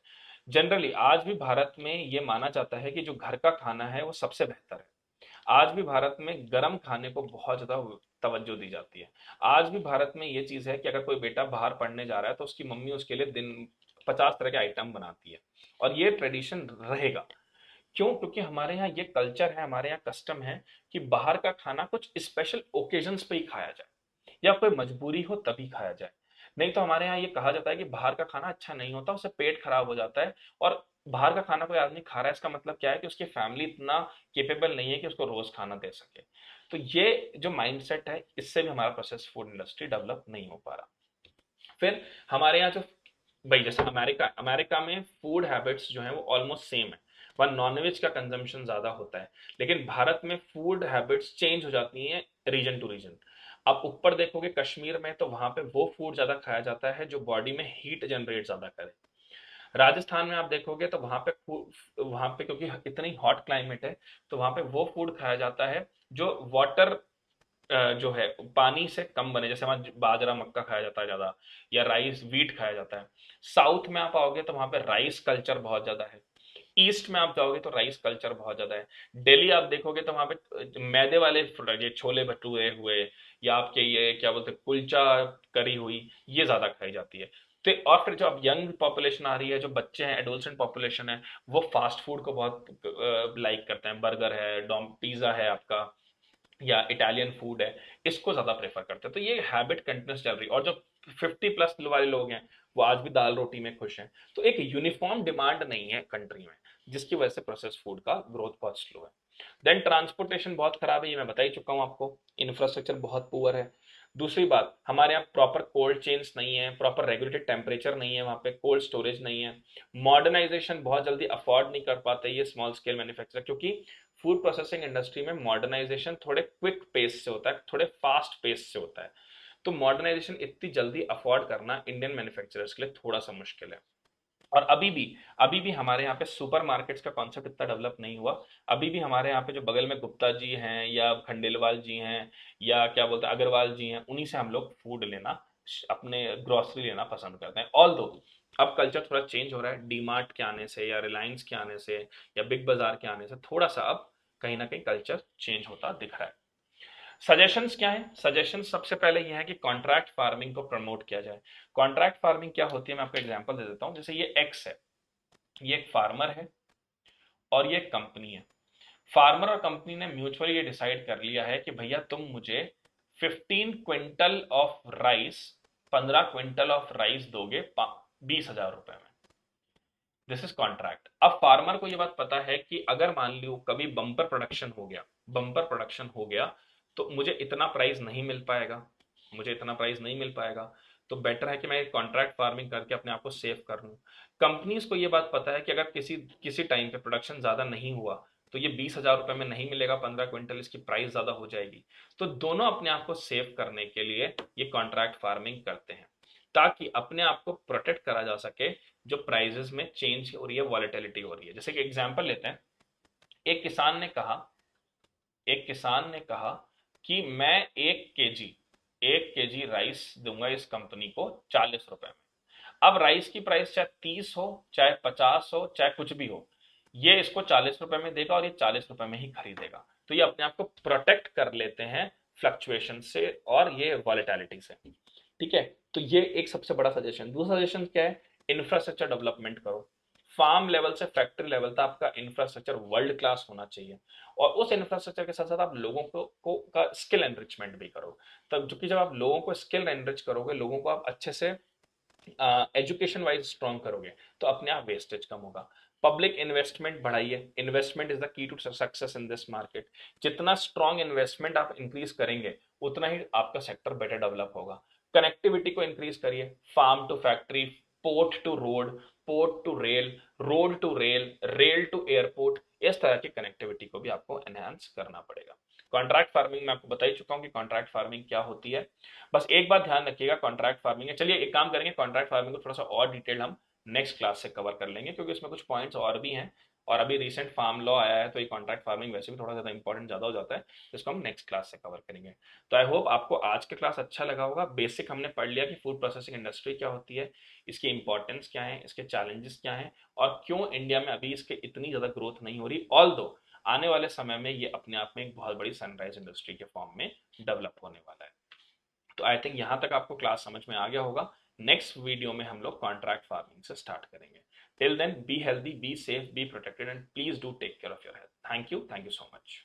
जनरली आज भी भारत में ये माना जाता है कि जो घर का खाना है वो सबसे बेहतर है। आज भी भारत में गर्म खाने को बहुत ज्यादा तवज्जो दी जाती है। आज भी भारत में ये चीज है कि अगर कोई बेटा बाहर पढ़ने जा रहा है तो उसकी मम्मी उसके लिए दिन 50 तरह के आइटम बनाती है। और ये ट्रेडिशन रहेगा। क्यों? क्योंकि हमारे यहाँ ये कल्चर है, हमारे यहाँ कस्टम है कि बाहर का खाना कुछ स्पेशल ओकेजन्स पे ही खाया जाए या कोई मजबूरी हो तभी खाया जाए। नहीं तो हमारे यहाँ ये कहा जाता है कि बाहर का खाना अच्छा नहीं होता, उससे पेट खराब हो जाता है। और बाहर का खाना कोई आदमी खा रहा है इसका मतलब क्या है कि उसकी फैमिली इतना केपेबल नहीं है कि उसको रोज खाना दे सके। तो ये जो माइंडसेट है इससे भी हमारा प्रोसेस फूड इंडस्ट्री डेवलप नहीं हो पा रहा। फिर हमारे यहाँ जो, भाई जैसे अमेरिका, अमेरिका में फूड हैबिट्स जो है वो ऑलमोस्ट सेम है। वहाँ नॉनवेज का कंजम्पशन ज्यादा होता है। लेकिन भारत में फूड हैबिट्स चेंज हो जाती हैं रीजन टू रीजन। आप ऊपर देखोगे कश्मीर में तो वहां पे वो फूड ज्यादा खाया जाता है जो बॉडी में हीट जनरेट ज्यादा करे। राजस्थान में आप देखोगे तो वहां पे क्योंकि इतनी हॉट क्लाइमेट है तो वहां पे वो फूड खाया जाता है जो वाटर जो है पानी से कम बने। जैसे वहाँ बाजरा मक्का खाया जाता है ज्यादा, या राइस वीट खाया जाता है। साउथ में आप आओगे तो वहां पे राइस कल्चर बहुत ज्यादा है। ईस्ट में आप जाओगे तो राइस कल्चर बहुत ज्यादा है। दिल्ली आप देखोगे तो वहां पे मैदे वाले प्रोडक्ट, ये छोले भटूरे हुए या आपके ये क्या बोलते हैं कुलचा करी हुई, ये ज्यादा खाई जाती है। तो और फिर जो अब यंग पॉपुलेशन आ रही है, जो बच्चे हैं, एडोलसेंट पॉपुलेशन है, वो फास्ट फूड को बहुत लाइक करते हैं। बर्गर है, डोम पिज्जा है आपका, या इटालियन फूड है, इसको ज्यादा प्रेफर करते हैं। तो ये हैबिट कंटिन्यूस चल रही है। और जो 50+ वाले लोग हैं वो आज भी दाल रोटी में खुश हैं। तो एक यूनिफॉर्म डिमांड नहीं है कंट्री में, जिसकी वजह से प्रोसेस फूड का ग्रोथ बहुत स्लो है। देन ट्रांसपोर्टेशन बहुत खराब है, ये मैं बता ही चुका हूँ आपको। इंफ्रास्ट्रक्चर बहुत पुअर है। दूसरी बात, हमारे यहाँ प्रॉपर कोल्ड चेन्स नहीं है, प्रॉपर रेगुलेटेड टेम्परेचर नहीं है, वहाँ पे कोल्ड स्टोरेज नहीं है। मॉडर्नाइजेशन बहुत जल्दी अफोर्ड नहीं कर पाते ये स्मॉल स्केल मैन्युफैक्चरर, क्योंकि फूड प्रोसेसिंग इंडस्ट्री में मॉडर्नाइजेशन थोड़े क्विक पेस से होता है, थोड़े फास्ट पेस से होता है। तो मॉडर्नाइजेशन इतनी जल्दी अफोर्ड करना इंडियन मैन्युफैक्चरर्स के लिए थोड़ा सा मुश्किल है। और अभी भी हमारे यहाँ पे सुपर मार्केट्स का कॉन्सेप्ट इतना डेवलप नहीं हुआ। अभी भी हमारे यहाँ पे जो बगल में गुप्ता जी हैं या खंडेलवाल जी हैं या क्या बोलते हैं अग्रवाल जी हैं, उन्हीं से हम लोग फूड लेना, अपने ग्रोसरी लेना पसंद करते हैं। ऑल दो अब कल्चर थोड़ा चेंज हो रहा है, डी मार्ट के आने से या रिलायंस के आने से या बिग बाजार के आने से थोड़ा सा अब कहीं ना कहीं कल्चर चेंज होता दिख रहा है। सजेशंस क्या है? सजेशंस सबसे पहले यह है कि कॉन्ट्रैक्ट फार्मिंग को प्रमोट किया जाए। कॉन्ट्रैक्ट फार्मिंग क्या होती है, मैं आपको एग्जांपल दे देता हूं। जैसे ये एक्स है, ये एक फार्मर है और ये एक कंपनी है। फार्मर और कंपनी ने म्यूचुअली ये डिसाइड कर लिया है कि भैया तुम मुझे 15 quintal of rice, 15 quintal of rice दोगे 20,000 रुपए में। This is contract. अब फार्मर को ये बात पता है कि अगर मान लो कभी बम्पर प्रोडक्शन हो गया, बम्पर प्रोडक्शन हो गया, तो मुझे इतना प्राइस नहीं मिल पाएगा, मुझे इतना प्राइस नहीं मिल पाएगा, तो बेटर है कि मैं कॉन्ट्रैक्ट फार्मिंग करके अपने आप को सेव कर लूँ। कंपनीज को ये बात पता है कि अगर किसी किसी टाइम पे प्रोडक्शन ज़्यादा नहीं हुआ तो ये 20,000 रुपये में नहीं मिलेगा, 15 क्विंटल, इसकी प्राइस ज़्यादा हो जाएगी। तो दोनों अपने आप को सेव करने के लिए ये कॉन्ट्रैक्ट फार्मिंग करते हैं, ताकि अपने आप को प्रोटेक्ट करा जा सके जो प्राइजेस में चेंज हो रही है, वॉलेटिलिटी हो रही है। जैसे कि एग्जांपल लेते हैं, एक किसान ने कहा एक किसान ने कहा कि मैं 1 केजी राइस दूंगा इस कंपनी को 40 रुपए में। अब राइस की प्राइस चाहे 30 हो, चाहे 50 हो, चाहे कुछ भी हो, ये इसको 40 रुपए में देगा और ये 40 रुपए में ही खरीदेगा। तो ये अपने आप को प्रोटेक्ट कर लेते हैं फ्लक्चुएशन से और ये वॉलेटिलिटी से। ठीक है, तो ये एक सबसे बड़ा सजेशन। दूसरा सजेशन क्या है? इंफ्रास्ट्रक्चर डेवलपमेंट करो। फार्म लेवल से फैक्ट्री लेवल तक आपका इंफ्रास्ट्रक्चर वर्ल्ड क्लास होना चाहिए, और उस इंफ्रास्ट्रक्चर के साथ साथ आप लोगों को का स्किल एनरिचमेंट भी करो। तब जो कि जब आप लोगों को स्किल एनरिच करोगे, लोगों को आप अच्छे से एजुकेशन वाइज स्ट्रॉन्ग करोगे, तो अपने आप वेस्टेज कम होगा। पब्लिक इन्वेस्टमेंट बढ़ाइए। Investment is the key to success in this market. जितना स्ट्रॉन्ग इन्वेस्टमेंट आप इंक्रीज करेंगे, उतना ही आपका सेक्टर बेटर डेवलप होगा। कनेक्टिविटी को इंक्रीज करिए। Farm to factory, port to road, port to rail, road to rail, rail to airport, इस तरह की कनेक्टिविटी को भी आपको एनहांस करना पड़ेगा। कॉन्ट्रैक्ट फार्मिंग में आपको बता ही चुका हूं कि कॉन्ट्रैक्ट फार्मिंग क्या होती है। बस एक बात ध्यान रखिएगा, कॉन्ट्रैक्ट फार्मिंग है। चलिए एक काम करेंगे, कॉन्ट्रैक्ट फार्मिंग को थोड़ा सा और डिटेल हम नेक्स्ट क्लास से कवर कर लेंगे, क्योंकि इसमें कुछ पॉइंट्स और भी हैं, और अभी रिसेंट फार्म लॉ आया है, तो ये कॉन्ट्रैक्ट फार्मिंग वैसे भी थोड़ा ज़्यादा इंपॉर्टेंट ज़्यादा हो जाता है, तो इसको हम नेक्स्ट क्लास से कवर करेंगे। तो आई होप आपको आज का क्लास अच्छा लगा होगा। बेसिक हमने पढ़ लिया कि फूड प्रोसेसिंग इंडस्ट्री क्या होती है, इसकी इंपॉर्टेंस क्या है, इसके चैलेंजेस क्या हैं, और क्यों इंडिया में अभी इसके इतनी ज़्यादा ग्रोथ नहीं हो रही, ऑल दो आने वाले समय में ये अपने आप में एक बहुत बड़ी सनराइज इंडस्ट्री के फॉर्म में डेवलप होने वाला है। तो आई थिंक यहाँ तक आपको क्लास समझ में आ गया होगा। नेक्स्ट वीडियो में हम लोग कॉन्ट्रैक्ट फार्मिंग से स्टार्ट करेंगे। Till then, be healthy, be safe, be protected, and please do take care of your health. Thank you so much.